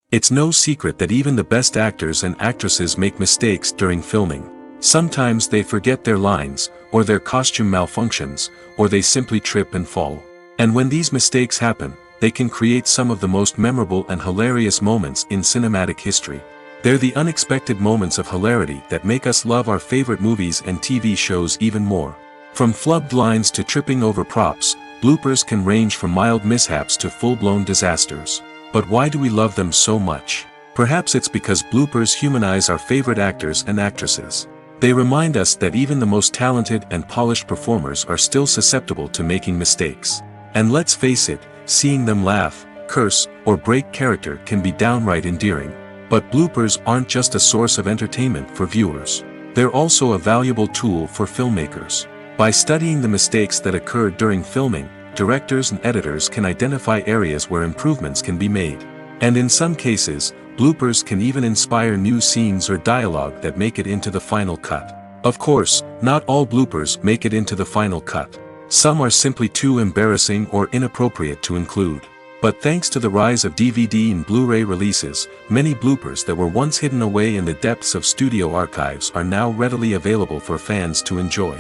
It's no secret that even the best actors and actresses make mistakes during filming. Sometimes they forget their lines, or their costume malfunctions, or they simply trip and fall. And when these mistakes happen, they can create some of the most memorable and hilarious moments in cinematic history. They're the unexpected moments of hilarity that make us love our favorite movies and TV shows even more. From flubbed lines to tripping over props, bloopers can range from mild mishaps to full-blown disasters. But why do we love them so much? Perhaps it's because bloopers humanize our favorite actors and actresses. They remind us that even the most talented and polished performers are still susceptible to making mistakes. And let's face it, seeing them laugh, curse, or break character can be downright endearing. But bloopers aren't just a source of entertainment for viewers. They're also a valuable tool for filmmakers. By studying the mistakes that occurred during filming, directors and editors can identify areas where improvements can be made. And in some cases, bloopers can even inspire new scenes or dialogue that make it into the final cut. Of course, not all bloopers make it into the final cut. Some are simply too embarrassing or inappropriate to include. But thanks to the rise of DVD and Blu-ray releases, many bloopers that were once hidden away in the depths of studio archives are now readily available for fans to enjoy.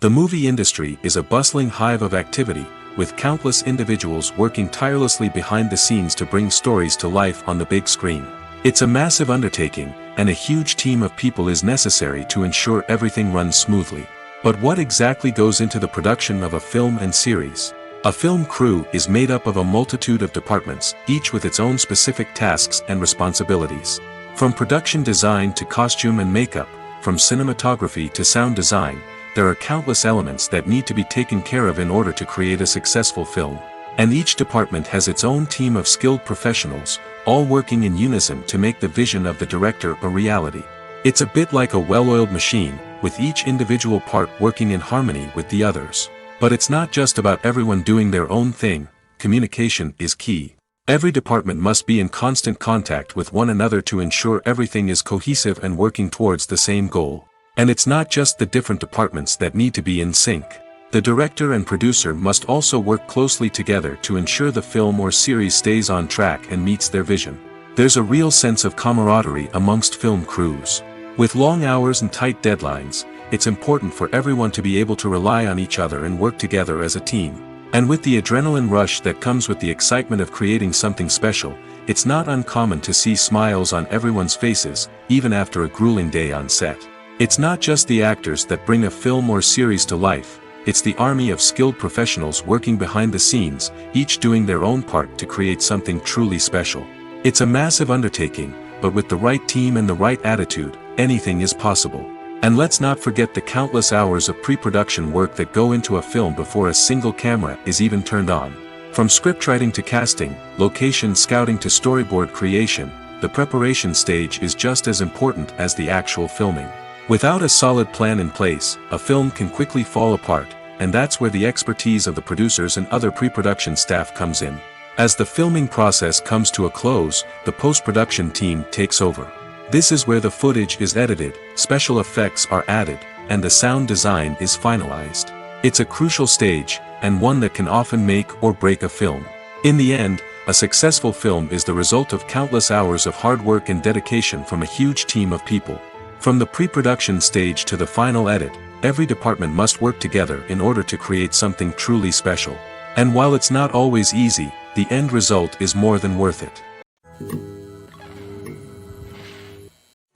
The movie industry is a bustling hive of activity, with countless individuals working tirelessly behind the scenes to bring stories to life on the big screen. It's a massive undertaking, and a huge team of people is necessary to ensure everything runs smoothly. But what exactly goes into the production of a film and series? A film crew is made up of a multitude of departments, each with its own specific tasks and responsibilities. From production design to costume and makeup, from cinematography to sound design, there are countless elements that need to be taken care of in order to create a successful film. And each department has its own team of skilled professionals, all working in unison to make the vision of the director a reality. It's a bit like a well-oiled machine, with each individual part working in harmony with the others. But it's not just about everyone doing their own thing. Communication is key. Every department must be in constant contact with one another to ensure everything is cohesive and working towards the same goal. And it's not just the different departments that need to be in sync. The director and producer must also work closely together to ensure the film or series stays on track and meets their vision. There's a real sense of camaraderie amongst film crews. With long hours and tight deadlines, it's important for everyone to be able to rely on each other and work together as a team. And with the adrenaline rush that comes with the excitement of creating something special, it's not uncommon to see smiles on everyone's faces, even after a grueling day on set. It's not just the actors that bring a film or series to life, it's the army of skilled professionals working behind the scenes, each doing their own part to create something truly special. It's a massive undertaking, but with the right team and the right attitude, anything is possible. And let's not forget the countless hours of pre-production work that go into a film before a single camera is even turned on. From scriptwriting to casting, location scouting to storyboard creation, the preparation stage is just as important as the actual filming. Without a solid plan in place, a film can quickly fall apart, and that's where the expertise of the producers and other pre-production staff comes in. As the filming process comes to a close, the post-production team takes over. This is where the footage is edited, special effects are added, and the sound design is finalized. It's a crucial stage, and one that can often make or break a film. In the end, a successful film is the result of countless hours of hard work and dedication from a huge team of people. From the pre-production stage to the final edit, every department must work together in order to create something truly special. And while it's not always easy, the end result is more than worth it.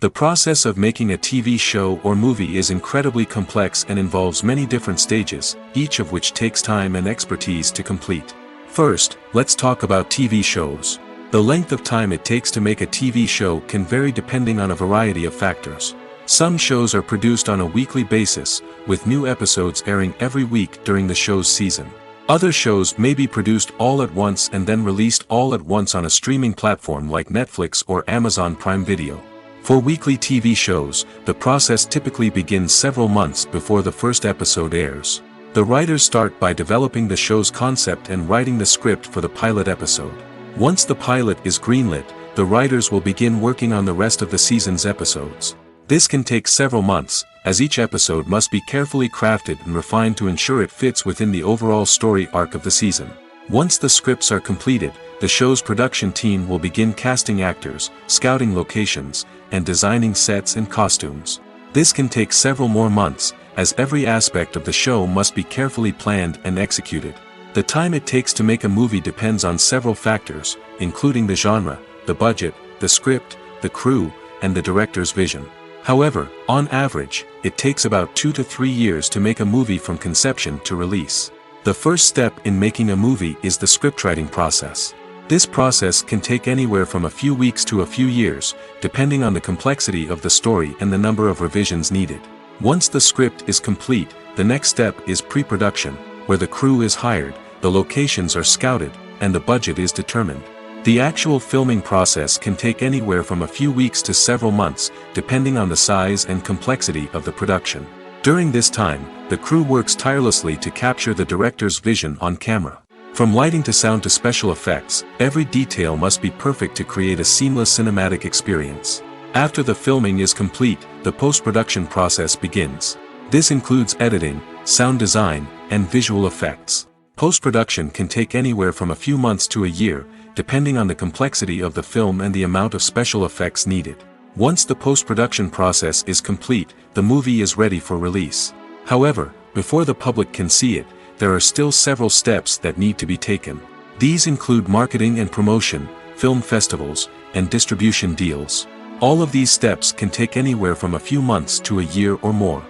The process of making a TV show or movie is incredibly complex and involves many different stages, each of which takes time and expertise to complete. First, let's talk about TV shows. The length of time it takes to make a TV show can vary depending on a variety of factors. Some shows are produced on a weekly basis, with new episodes airing every week during the show's season. Other shows may be produced all at once and then released all at once on a streaming platform like Netflix or Amazon Prime Video. For weekly TV shows, the process typically begins several months before the first episode airs. The writers start by developing the show's concept and writing the script for the pilot episode. Once the pilot is greenlit, the writers will begin working on the rest of the season's episodes. This can take several months, as each episode must be carefully crafted and refined to ensure it fits within the overall story arc of the season. Once the scripts are completed, the show's production team will begin casting actors, scouting locations, and designing sets and costumes. This can take several more months, as every aspect of the show must be carefully planned and executed. The time it takes to make a movie depends on several factors, including the genre, the budget, the script, the crew, and the director's vision. However, on average, it takes about 2 to 3 years to make a movie from conception to release. The first step in making a movie is the scriptwriting process. This process can take anywhere from a few weeks to a few years, depending on the complexity of the story and the number of revisions needed. Once the script is complete, the next step is pre-production, where the crew is hired, the locations are scouted, and the budget is determined. The actual filming process can take anywhere from a few weeks to several months, depending on the size and complexity of the production. During this time, the crew works tirelessly to capture the director's vision on camera. From lighting to sound to special effects, every detail must be perfect to create a seamless cinematic experience. After the filming is complete, the post-production process begins. This includes editing, sound design, and visual effects. Post-production can take anywhere from a few months to a year, depending on the complexity of the film and the amount of special effects needed. Once the post-production process is complete, the movie is ready for release. However, before the public can see it, there are still several steps that need to be taken. These include marketing and promotion, film festivals, and distribution deals. All of these steps can take anywhere from a few months to a year or more.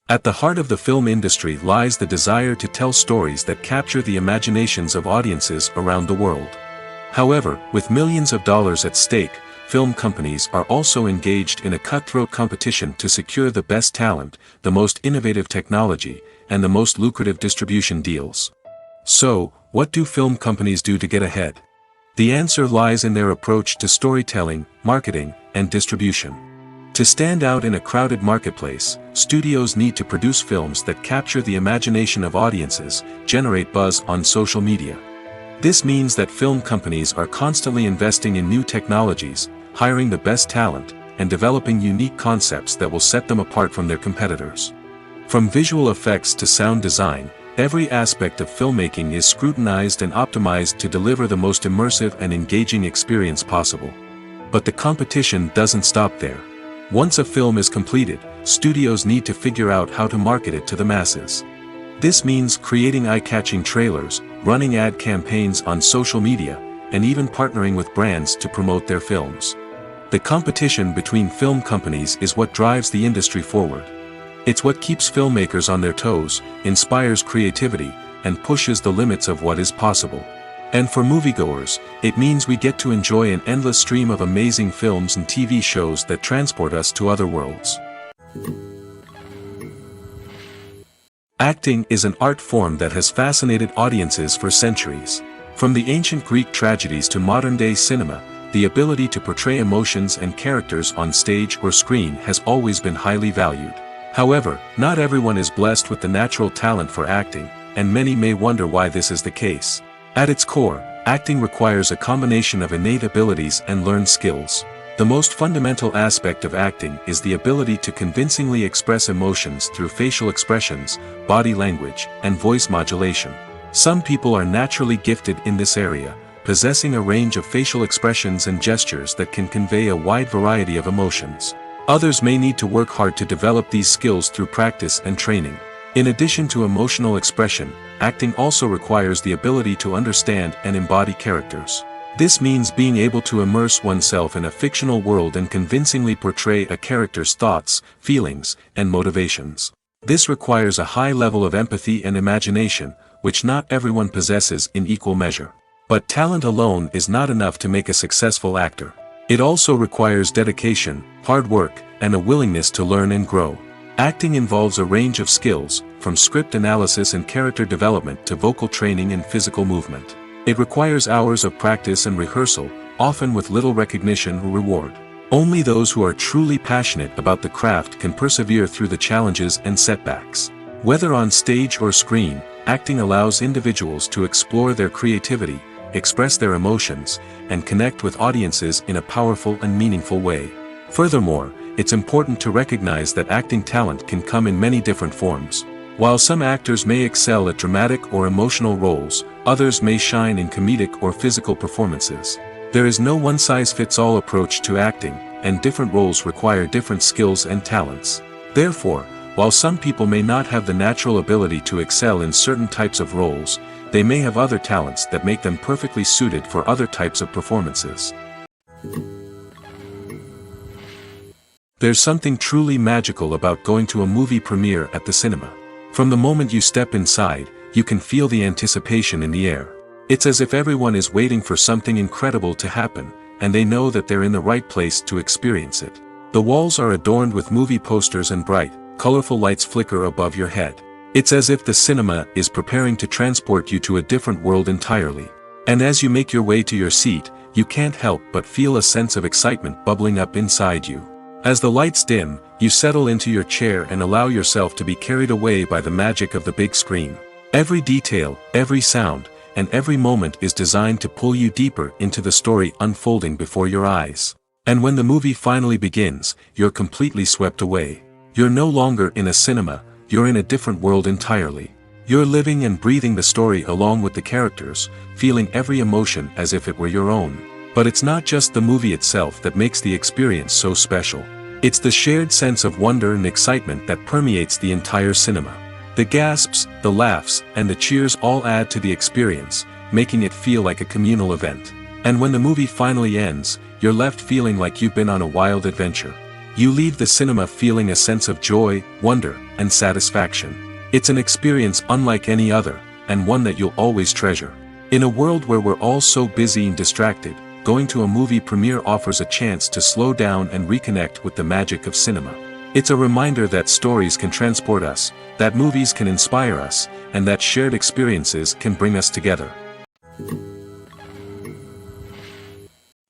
At the heart of the film industry lies the desire to tell stories that capture the imaginations of audiences around the world. However, with millions of dollars at stake, film companies are also engaged in a cutthroat competition to secure the best talent, the most innovative technology, and the most lucrative distribution deals. So, what do film companies do to get ahead? The answer lies in their approach to storytelling, marketing, and distribution. To stand out in a crowded marketplace, studios need to produce films that capture the imagination of audiences, generate buzz on social media. This means that film companies are constantly investing in new technologies, hiring the best talent, and developing unique concepts that will set them apart from their competitors. From visual effects to sound design, every aspect of filmmaking is scrutinized and optimized to deliver the most immersive and engaging experience possible. But the competition doesn't stop there. Once a film is completed, studios need to figure out how to market it to the masses. This means creating eye-catching trailers, running ad campaigns on social media, and even partnering with brands to promote their films. The competition between film companies is what drives the industry forward. It's what keeps filmmakers on their toes, inspires creativity, and pushes the limits of what is possible. And for moviegoers, it means we get to enjoy an endless stream of amazing films and TV shows that transport us to other worlds. Acting is an art form that has fascinated audiences for centuries. From the ancient Greek tragedies to modern-day cinema, the ability to portray emotions and characters on stage or screen has always been highly valued. However, not everyone is blessed with the natural talent for acting, and many may wonder why this is the case. At its core, acting requires a combination of innate abilities and learned skills. The most fundamental aspect of acting is the ability to convincingly express emotions through facial expressions, body language, and voice modulation. Some people are naturally gifted in this area, possessing a range of facial expressions and gestures that can convey a wide variety of emotions. Others may need to work hard to develop these skills through practice and training. In addition to emotional expression, acting also requires the ability to understand and embody characters. This means being able to immerse oneself in a fictional world and convincingly portray a character's thoughts, feelings, and motivations. This requires a high level of empathy and imagination, which not everyone possesses in equal measure. But talent alone is not enough to make a successful actor. It also requires dedication, hard work, and a willingness to learn and grow. Acting involves a range of skills, from script analysis and character development to vocal training and physical movement. It requires hours of practice and rehearsal, often with little recognition or reward. Only those who are truly passionate about the craft can persevere through the challenges and setbacks. Whether on stage or screen, acting allows individuals to explore their creativity, express their emotions, and connect with audiences in a powerful and meaningful way. Furthermore, it's important to recognize that acting talent can come in many different forms. While some actors may excel at dramatic or emotional roles, others may shine in comedic or physical performances. There is no one-size-fits-all approach to acting, and different roles require different skills and talents. Therefore, while some people may not have the natural ability to excel in certain types of roles, they may have other talents that make them perfectly suited for other types of performances. There's something truly magical about going to a movie premiere at the cinema. From the moment you step inside, you can feel the anticipation in the air. It's as if everyone is waiting for something incredible to happen, and they know that they're in the right place to experience it. The walls are adorned with movie posters and bright, colorful lights flicker above your head. It's as if the cinema is preparing to transport you to a different world entirely. And as you make your way to your seat, you can't help but feel a sense of excitement bubbling up inside you. As the lights dim, you settle into your chair and allow yourself to be carried away by the magic of the big screen. Every detail, every sound, and every moment is designed to pull you deeper into the story unfolding before your eyes. And when the movie finally begins, you're completely swept away. You're no longer in a cinema, you're in a different world entirely. You're living and breathing the story along with the characters, feeling every emotion as if it were your own. But it's not just the movie itself that makes the experience so special. It's the shared sense of wonder and excitement that permeates the entire cinema. The gasps, the laughs, and the cheers all add to the experience, making it feel like a communal event. And when the movie finally ends, you're left feeling like you've been on a wild adventure. You leave the cinema feeling a sense of joy, wonder, and satisfaction. It's an experience unlike any other, and one that you'll always treasure. In a world where we're all so busy and distracted, going to a movie premiere offers a chance to slow down and reconnect with the magic of cinema. It's a reminder that stories can transport us, that movies can inspire us, and that shared experiences can bring us together.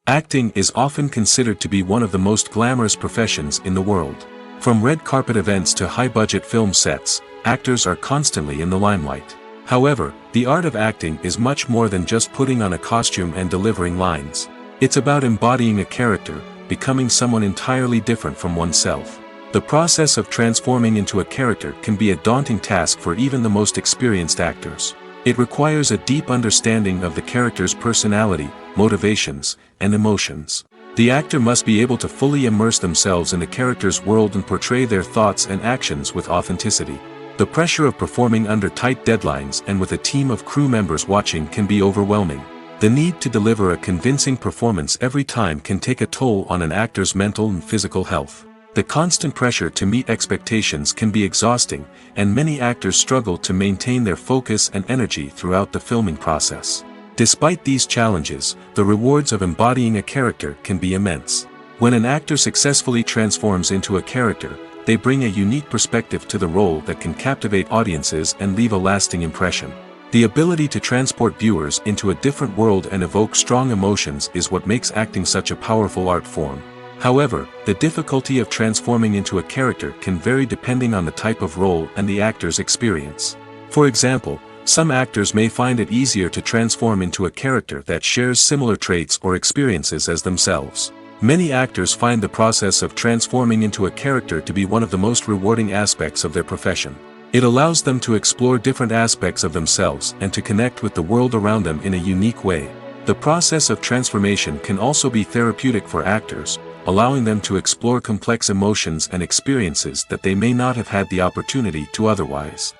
Acting is often considered to be one of the most glamorous professions in the world. From red carpet events to high-budget film sets, actors are constantly in the limelight. However, the art of acting is much more than just putting on a costume and delivering lines. It's about embodying a character, becoming someone entirely different from oneself. The process of transforming into a character can be a daunting task for even the most experienced actors. It requires a deep understanding of the character's personality, motivations, and emotions. The actor must be able to fully immerse themselves in the character's world and portray their thoughts and actions with authenticity. The pressure of performing under tight deadlines and with a team of crew members watching can be overwhelming. The need to deliver a convincing performance every time can take a toll on an actor's mental and physical health. The constant pressure to meet expectations can be exhausting, and many actors struggle to maintain their focus and energy throughout the filming process. Despite these challenges, the rewards of embodying a character can be immense. When an actor successfully transforms into a character, they bring a unique perspective to the role that can captivate audiences and leave a lasting impression. The ability to transport viewers into a different world and evoke strong emotions is what makes acting such a powerful art form. However, the difficulty of transforming into a character can vary depending on the type of role and the actor's experience. For example, some actors may find it easier to transform into a character that shares similar traits or experiences as themselves. Many actors find the process of transforming into a character to be one of the most rewarding aspects of their profession. It allows them to explore different aspects of themselves and to connect with the world around them in a unique way. The process of transformation can also be therapeutic for actors, allowing them to explore complex emotions and experiences that they may not have had the opportunity to otherwise.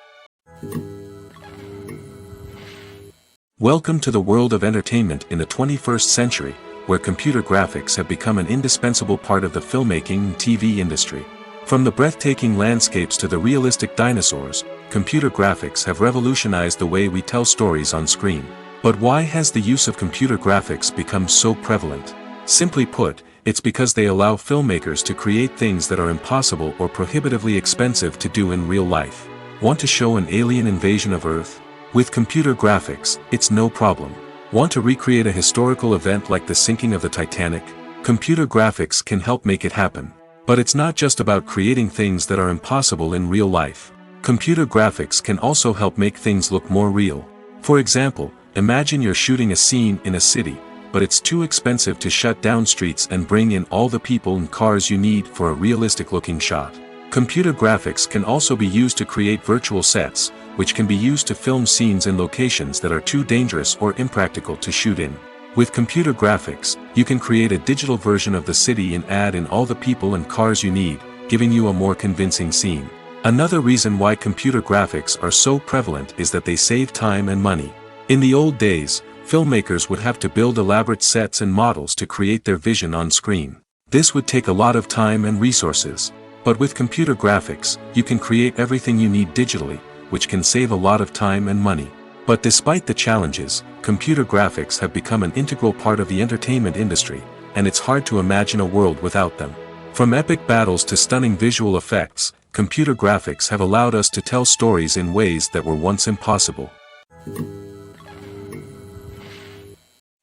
Welcome to the world of entertainment in the 21st century, where computer graphics have become an indispensable part of the filmmaking and TV industry. From the breathtaking landscapes to the realistic dinosaurs, computer graphics have revolutionized the way we tell stories on screen. But why has the use of computer graphics become so prevalent? Simply put, it's because they allow filmmakers to create things that are impossible or prohibitively expensive to do in real life. Want to show an alien invasion of Earth? With computer graphics, it's no problem. Want to recreate a historical event like the sinking of the Titanic? Computer graphics can help make it happen. But it's not just about creating things that are impossible in real life. Computer graphics can also help make things look more real. For example, imagine you're shooting a scene in a city, but it's too expensive to shut down streets and bring in all the people and cars you need for a realistic-looking shot. Computer graphics can also be used to create virtual sets, which can be used to film scenes in locations that are too dangerous or impractical to shoot in. With computer graphics, you can create a digital version of the city and add in all the people and cars you need, giving you a more convincing scene. Another reason why computer graphics are so prevalent is that they save time and money. In the old days, filmmakers would have to build elaborate sets and models to create their vision on screen. This would take a lot of time and resources. But with computer graphics, you can create everything you need digitally, which can save a lot of time and money. But despite the challenges, computer graphics have become an integral part of the entertainment industry, and it's hard to imagine a world without them. From epic battles to stunning visual effects, computer graphics have allowed us to tell stories in ways that were once impossible.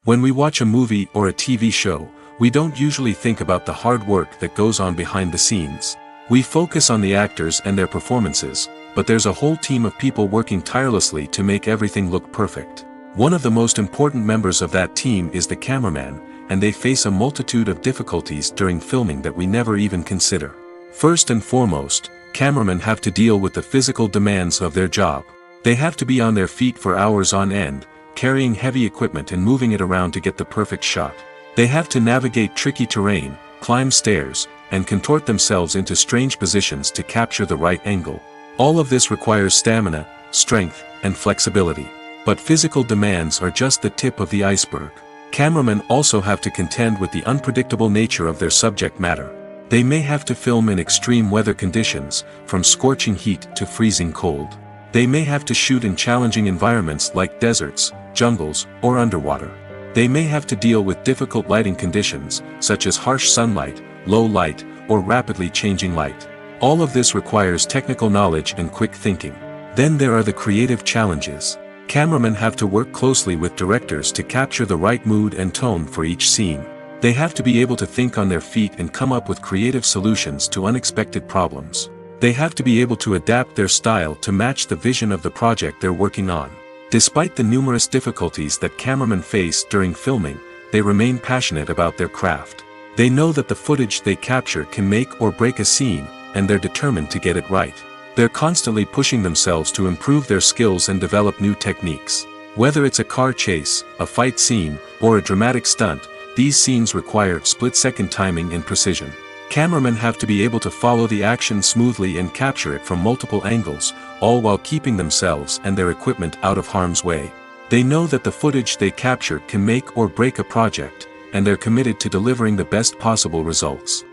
When we watch a movie or a TV show, we don't usually think about the hard work that goes on behind the scenes. We focus on the actors and their performances, but there's a whole team of people working tirelessly to make everything look perfect. One of the most important members of that team is the cameraman, and they face a multitude of difficulties during filming that we never even consider. First and foremost, cameramen have to deal with the physical demands of their job. They have to be on their feet for hours on end, carrying heavy equipment and moving it around to get the perfect shot. They have to navigate tricky terrain, climb stairs, and contort themselves into strange positions to capture the right angle. All of this requires stamina, strength, and flexibility. But physical demands are just the tip of the iceberg. Cameramen also have to contend with the unpredictable nature of their subject matter. They may have to film in extreme weather conditions, from scorching heat to freezing cold. They may have to shoot in challenging environments like deserts, jungles, or underwater. They may have to deal with difficult lighting conditions, such as harsh sunlight, low light, or rapidly changing light. All of this requires technical knowledge and quick thinking. Then there are the creative challenges. Cameramen have to work closely with directors to capture the right mood and tone for each scene. They have to be able to think on their feet and come up with creative solutions to unexpected problems. They have to be able to adapt their style to match the vision of the project they're working on. Despite the numerous difficulties that cameramen face during filming, they remain passionate about their craft. They know that the footage they capture can make or break a scene, and they're determined to get it right. They're constantly pushing themselves to improve their skills and develop new techniques. Whether it's a car chase, a fight scene, or a dramatic stunt, these scenes require split-second timing and precision. Cameramen have to be able to follow the action smoothly and capture it from multiple angles, all while keeping themselves and their equipment out of harm's way. They know that the footage they capture can make or break a project, and they're committed to delivering the best possible results.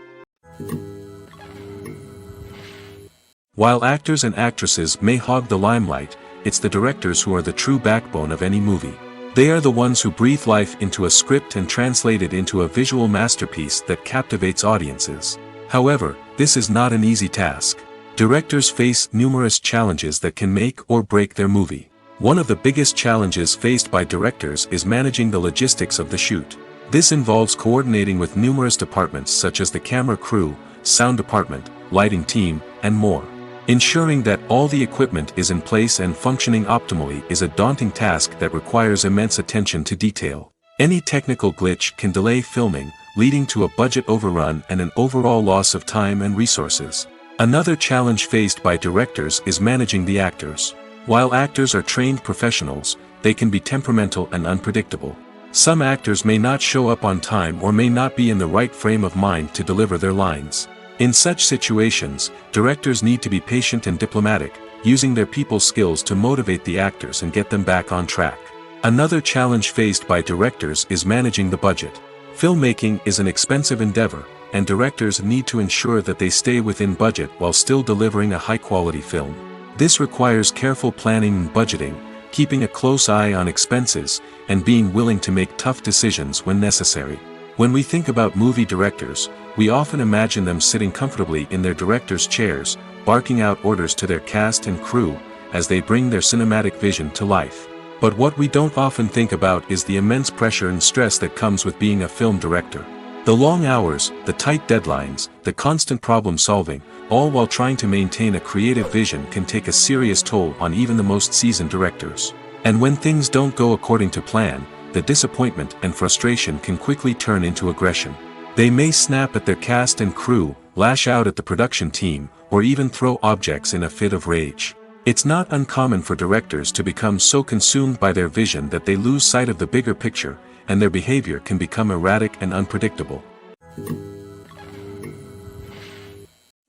While actors and actresses may hog the limelight, it's the directors who are the true backbone of any movie. They are the ones who breathe life into a script and translate it into a visual masterpiece that captivates audiences. However, this is not an easy task. Directors face numerous challenges that can make or break their movie. One of the biggest challenges faced by directors is managing the logistics of the shoot. This involves coordinating with numerous departments such as the camera crew, sound department, lighting team, and more. Ensuring that all the equipment is in place and functioning optimally is a daunting task that requires immense attention to detail. Any technical glitch can delay filming, leading to a budget overrun and an overall loss of time and resources. Another challenge faced by directors is managing the actors. While actors are trained professionals, they can be temperamental and unpredictable. Some actors may not show up on time or may not be in the right frame of mind to deliver their lines. In such situations, directors need to be patient and diplomatic, using their people skills to motivate the actors and get them back on track. Another challenge faced by directors is managing the budget. Filmmaking is an expensive endeavor, and directors need to ensure that they stay within budget while still delivering a high-quality film. This requires careful planning and budgeting, keeping a close eye on expenses, and being willing to make tough decisions when necessary. When we think about movie directors, we often imagine them sitting comfortably in their director's chairs, barking out orders to their cast and crew, as they bring their cinematic vision to life. But what we don't often think about is the immense pressure and stress that comes with being a film director. The long hours, the tight deadlines, the constant problem solving, all while trying to maintain a creative vision can take a serious toll on even the most seasoned directors. And when things don't go according to plan, the disappointment and frustration can quickly turn into aggression. They may snap at their cast and crew, lash out at the production team, or even throw objects in a fit of rage. It's not uncommon for directors to become so consumed by their vision that they lose sight of the bigger picture, and their behavior can become erratic and unpredictable.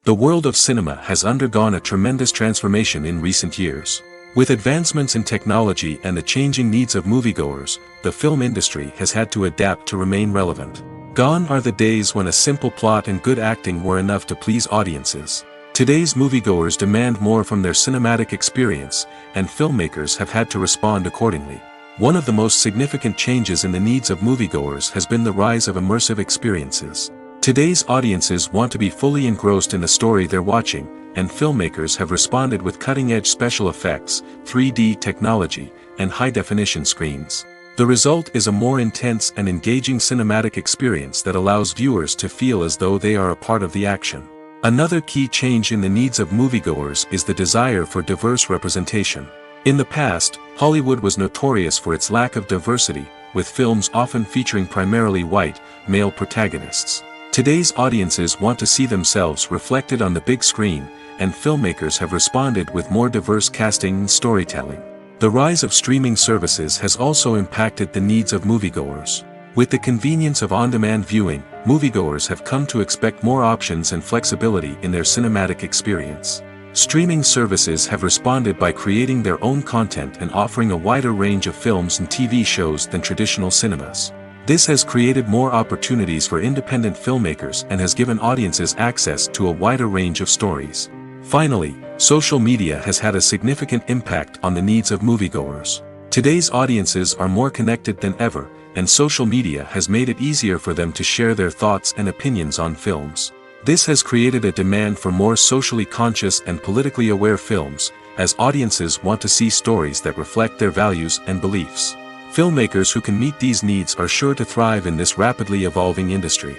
The world of cinema has undergone a tremendous transformation in recent years. With advancements in technology and the changing needs of moviegoers, the film industry has had to adapt to remain relevant. Gone are the days when a simple plot and good acting were enough to please audiences. Today's moviegoers demand more from their cinematic experience, and filmmakers have had to respond accordingly. One of the most significant changes in the needs of moviegoers has been the rise of immersive experiences. Today's audiences want to be fully engrossed in the story they're watching, and filmmakers have responded with cutting-edge special effects, 3D technology, and high-definition screens. The result is a more intense and engaging cinematic experience that allows viewers to feel as though they are a part of the action. Another key change in the needs of moviegoers is the desire for diverse representation. In the past, Hollywood was notorious for its lack of diversity, with films often featuring primarily white, male protagonists. Today's audiences want to see themselves reflected on the big screen, and filmmakers have responded with more diverse casting and storytelling. The rise of streaming services has also impacted the needs of moviegoers. With the convenience of on-demand viewing, moviegoers have come to expect more options and flexibility in their cinematic experience. Streaming services have responded by creating their own content and offering a wider range of films and TV shows than traditional cinemas. This has created more opportunities for independent filmmakers and has given audiences access to a wider range of stories. Finally, social media has had a significant impact on the needs of moviegoers. Today's audiences are more connected than ever, and social media has made it easier for them to share their thoughts and opinions on films. This has created a demand for more socially conscious and politically aware films, as audiences want to see stories that reflect their values and beliefs. Filmmakers who can meet these needs are sure to thrive in this rapidly evolving industry.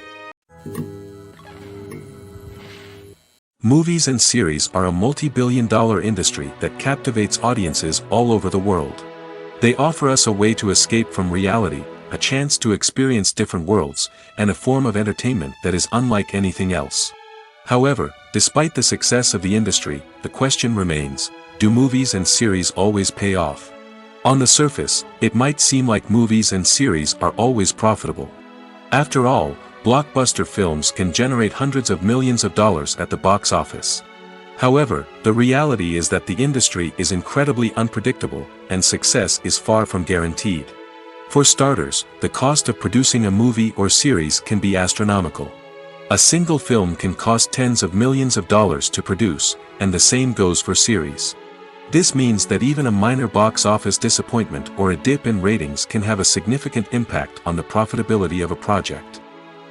Movies and series are a multi-billion-dollar industry that captivates audiences all over the world. They offer us a way to escape from reality, a chance to experience different worlds, and a form of entertainment that is unlike anything else. However, despite the success of the industry, the question remains, do movies and series always pay off? On the surface, it might seem like movies and series are always profitable. After all, blockbuster films can generate hundreds of millions of dollars at the box office. However, the reality is that the industry is incredibly unpredictable, and success is far from guaranteed. For starters, the cost of producing a movie or series can be astronomical. A single film can cost tens of millions of dollars to produce, and the same goes for series. This means that even a minor box office disappointment or a dip in ratings can have a significant impact on the profitability of a project.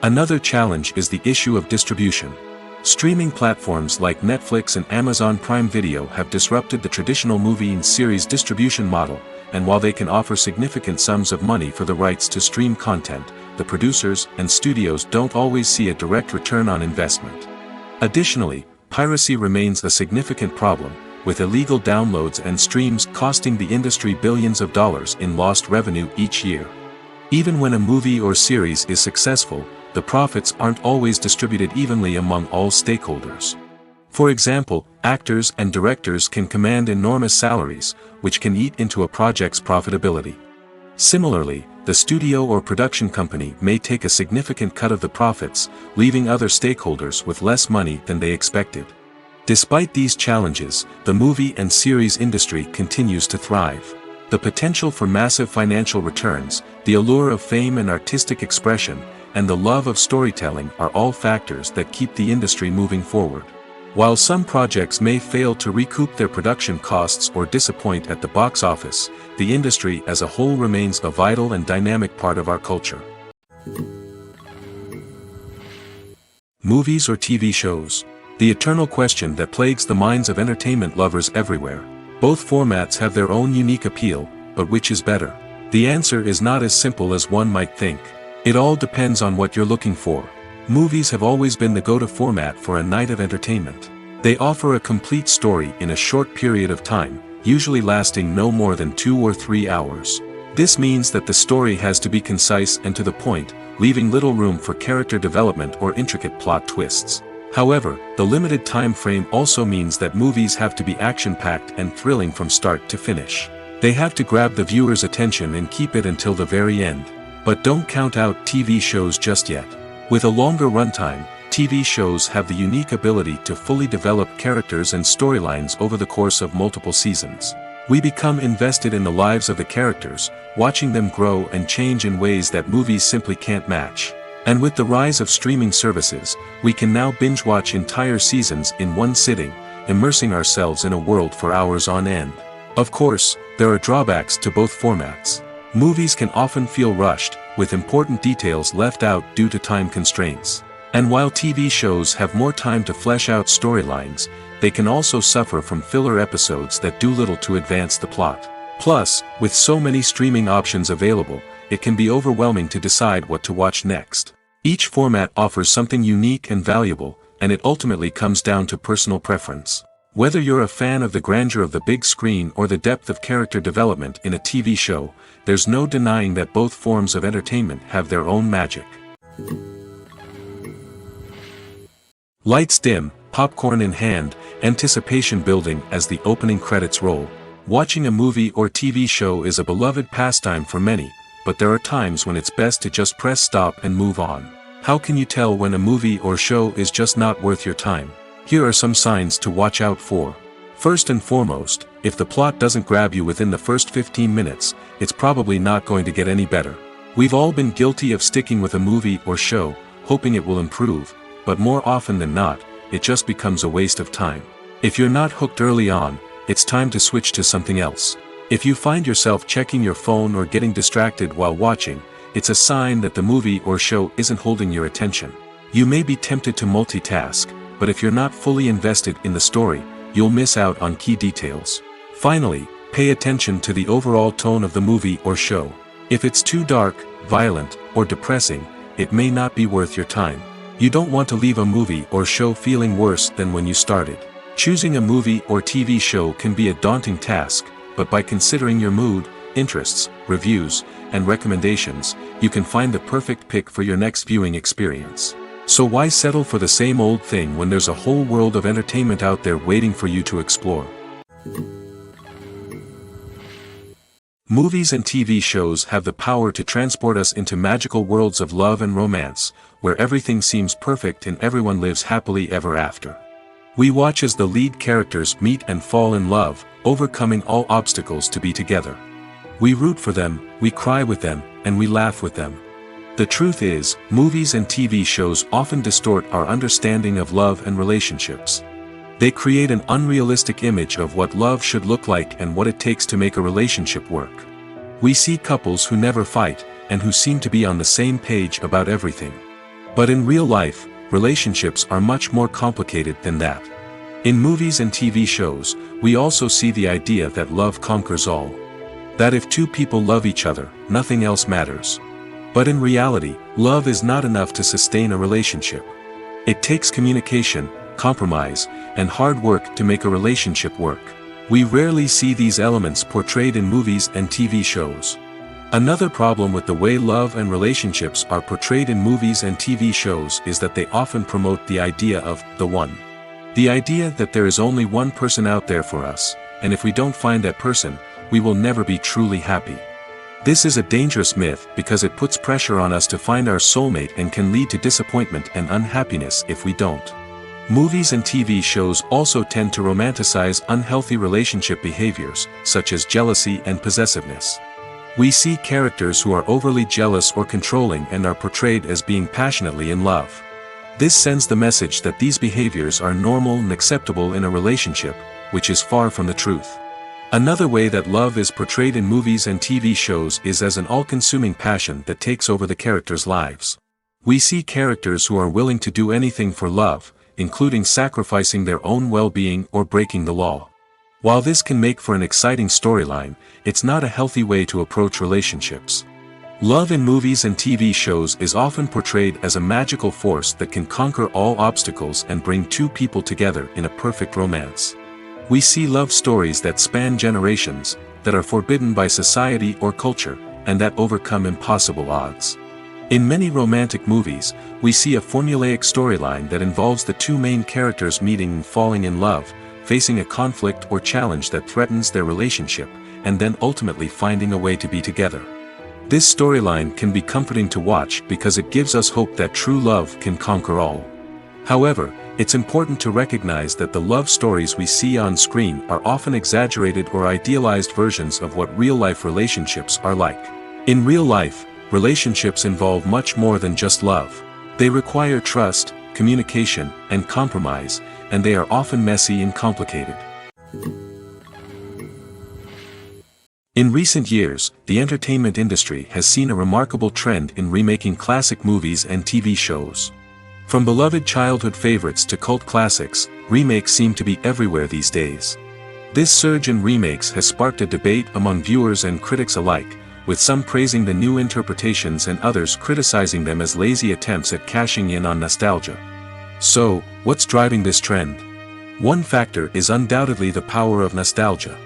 Another challenge is the issue of distribution. Streaming platforms like Netflix and Amazon Prime Video have disrupted the traditional movie and series distribution model, and while they can offer significant sums of money for the rights to stream content, the producers and studios don't always see a direct return on investment. Additionally, piracy remains a significant problem, with illegal downloads and streams costing the industry billions of dollars in lost revenue each year. Even when a movie or series is successful, the profits aren't always distributed evenly among all stakeholders. For example, actors and directors can command enormous salaries, which can eat into a project's profitability. Similarly, the studio or production company may take a significant cut of the profits, leaving other stakeholders with less money than they expected. Despite these challenges, the movie and series industry continues to thrive. The potential for massive financial returns, the allure of fame and artistic expression, and the love of storytelling are all factors that keep the industry moving forward. While some projects may fail to recoup their production costs or disappoint at the box office, the industry as a whole remains a vital and dynamic part of our culture. Movies or TV shows? The eternal question that plagues the minds of entertainment lovers everywhere. Both formats have their own unique appeal, but which is better? The answer is not as simple as one might think. It all depends on what you're looking for. Movies have always been the go-to format for a night of entertainment. They offer a complete story in a short period of time, usually lasting no more than 2 or 3 hours. This means that the story has to be concise and to the point, leaving little room for character development or intricate plot twists. However, the limited time frame also means that movies have to be action-packed and thrilling from start to finish. They have to grab the viewer's attention and keep it until the very end. But don't count out TV shows just yet. With a longer runtime, TV shows have the unique ability to fully develop characters and storylines over the course of multiple seasons. We become invested in the lives of the characters, watching them grow and change in ways that movies simply can't match. And with the rise of streaming services, we can now binge-watch entire seasons in one sitting, immersing ourselves in a world for hours on end. Of course, there are drawbacks to both formats. Movies can often feel rushed, with important details left out due to time constraints. And while TV shows have more time to flesh out storylines, they can also suffer from filler episodes that do little to advance the plot. Plus, with so many streaming options available, it can be overwhelming to decide what to watch next. Each format offers something unique and valuable, and it ultimately comes down to personal preference. Whether you're a fan of the grandeur of the big screen or the depth of character development in a TV show, there's no denying that both forms of entertainment have their own magic. Lights dim, popcorn in hand, anticipation building as the opening credits roll. Watching a movie or TV show is a beloved pastime for many, but there are times when it's best to just press stop and move on. How can you tell when a movie or show is just not worth your time? Here are some signs to watch out for. First and foremost, if the plot doesn't grab you within the first 15 minutes, it's probably not going to get any better. We've all been guilty of sticking with a movie or show, hoping it will improve, but more often than not, it just becomes a waste of time. If you're not hooked early on, it's time to switch to something else. If you find yourself checking your phone or getting distracted while watching, it's a sign that the movie or show isn't holding your attention. You may be tempted to multitask, but if you're not fully invested in the story, you'll miss out on key details. Finally, pay attention to the overall tone of the movie or show. If it's too dark, violent, or depressing, it may not be worth your time. You don't want to leave a movie or show feeling worse than when you started. Choosing a movie or TV show can be a daunting task, but by considering your mood, interests, reviews, and recommendations, you can find the perfect pick for your next viewing experience. So why settle for the same old thing when there's a whole world of entertainment out there waiting for you to explore? Movies and TV shows have the power to transport us into magical worlds of love and romance, where everything seems perfect and everyone lives happily ever after. We watch as the lead characters meet and fall in love, overcoming all obstacles to be together. We root for them, we cry with them, and we laugh with them. The truth is, movies and TV shows often distort our understanding of love and relationships. They create an unrealistic image of what love should look like and what it takes to make a relationship work. We see couples who never fight, and who seem to be on the same page about everything. But in real life, relationships are much more complicated than that. In movies and TV shows, we also see the idea that love conquers all. That if two people love each other, nothing else matters. But in reality, love is not enough to sustain a relationship. It takes communication, compromise, and hard work to make a relationship work. We rarely see these elements portrayed in movies and TV shows. Another problem with the way love and relationships are portrayed in movies and TV shows is that they often promote the idea of the one. The idea that there is only one person out there for us, and if we don't find that person, we will never be truly happy. This is a dangerous myth because it puts pressure on us to find our soulmate and can lead to disappointment and unhappiness if we don't. Movies and TV shows also tend to romanticize unhealthy relationship behaviors, such as jealousy and possessiveness. We see characters who are overly jealous or controlling and are portrayed as being passionately in love. This sends the message that these behaviors are normal and acceptable in a relationship, which is far from the truth. Another way that love is portrayed in movies and TV shows is as an all-consuming passion that takes over the characters' lives. We see characters who are willing to do anything for love, including sacrificing their own well-being or breaking the law. While this can make for an exciting storyline, it's not a healthy way to approach relationships. Love in movies and TV shows is often portrayed as a magical force that can conquer all obstacles and bring two people together in a perfect romance. We see love stories that span generations, that are forbidden by society or culture, and that overcome impossible odds. In many romantic movies, we see a formulaic storyline that involves the two main characters meeting and falling in love, facing a conflict or challenge that threatens their relationship, and then ultimately finding a way to be together. This storyline can be comforting to watch because it gives us hope that true love can conquer all. However, it's important to recognize that the love stories we see on screen are often exaggerated or idealized versions of what real-life relationships are like. In real life, relationships involve much more than just love. They require trust, communication, and compromise, and they are often messy and complicated. In recent years, the entertainment industry has seen a remarkable trend in remaking classic movies and TV shows. From beloved childhood favorites to cult classics, remakes seem to be everywhere these days. This surge in remakes has sparked a debate among viewers and critics alike, with some praising the new interpretations and others criticizing them as lazy attempts at cashing in on nostalgia. So, what's driving this trend? One factor is undoubtedly the power of nostalgia.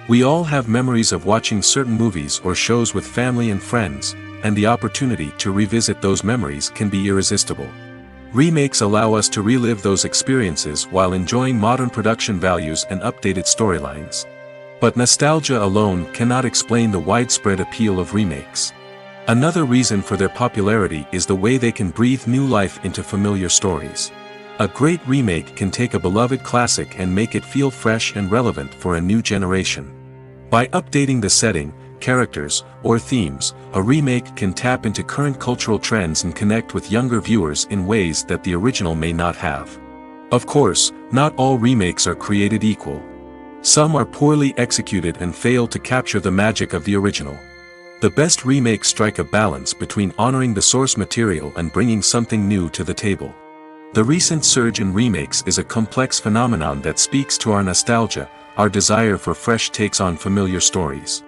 We all have memories of watching certain movies or shows with family and friends, and the opportunity to revisit those memories can be irresistible. Remakes allow us to relive those experiences while enjoying modern production values and updated storylines. But nostalgia alone cannot explain the widespread appeal of remakes. Another reason for their popularity is the way they can breathe new life into familiar stories. A great remake can take a beloved classic and make it feel fresh and relevant for a new generation. By updating the setting, characters, or themes, a remake can tap into current cultural trends and connect with younger viewers in ways that the original may not have. Of course, not all remakes are created equal. Some are poorly executed and fail to capture the magic of the original. The best remakes strike a balance between honoring the source material and bringing something new to the table. The recent surge in remakes is a complex phenomenon that speaks to our nostalgia, our desire for fresh takes on familiar stories.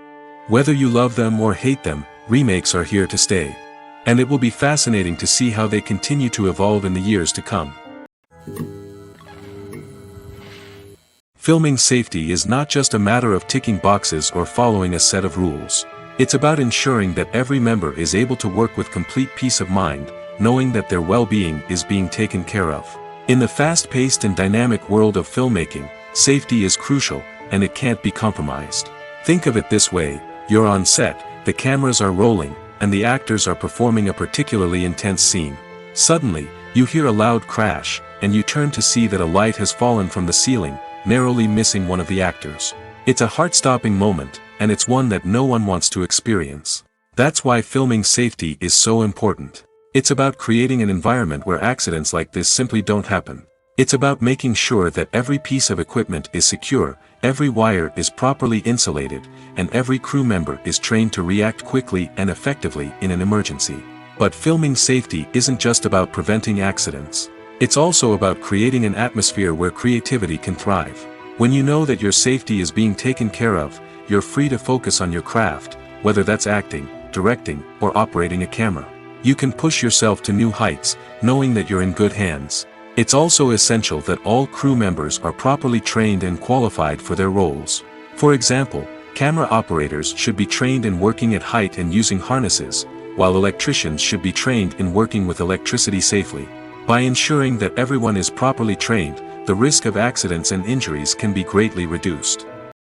Whether you love them or hate them, remakes are here to stay. And it will be fascinating to see how they continue to evolve in the years to come. Filming safety is not just a matter of ticking boxes or following a set of rules. It's about ensuring that every member is able to work with complete peace of mind, knowing that their well-being is being taken care of. In the fast-paced and dynamic world of filmmaking, safety is crucial, and it can't be compromised. Think of it this way: you're on set, the cameras are rolling, and the actors are performing a particularly intense scene. Suddenly, you hear a loud crash, and you turn to see that a light has fallen from the ceiling, narrowly missing one of the actors. It's a heart-stopping moment, and it's one that no one wants to experience. That's why filming safety is so important. It's about creating an environment where accidents like this simply don't happen. It's about making sure that every piece of equipment is secure, every wire is properly insulated, and every crew member is trained to react quickly and effectively in an emergency. But filming safety isn't just about preventing accidents. It's also about creating an atmosphere where creativity can thrive. When you know that your safety is being taken care of, you're free to focus on your craft, whether that's acting, directing, or operating a camera. You can push yourself to new heights, knowing that you're in good hands. It's also essential that all crew members are properly trained and qualified for their roles. For example, camera operators should be trained in working at height and using harnesses, while electricians should be trained in working with electricity safely. By ensuring that everyone is properly trained, the risk of accidents and injuries can be greatly reduced.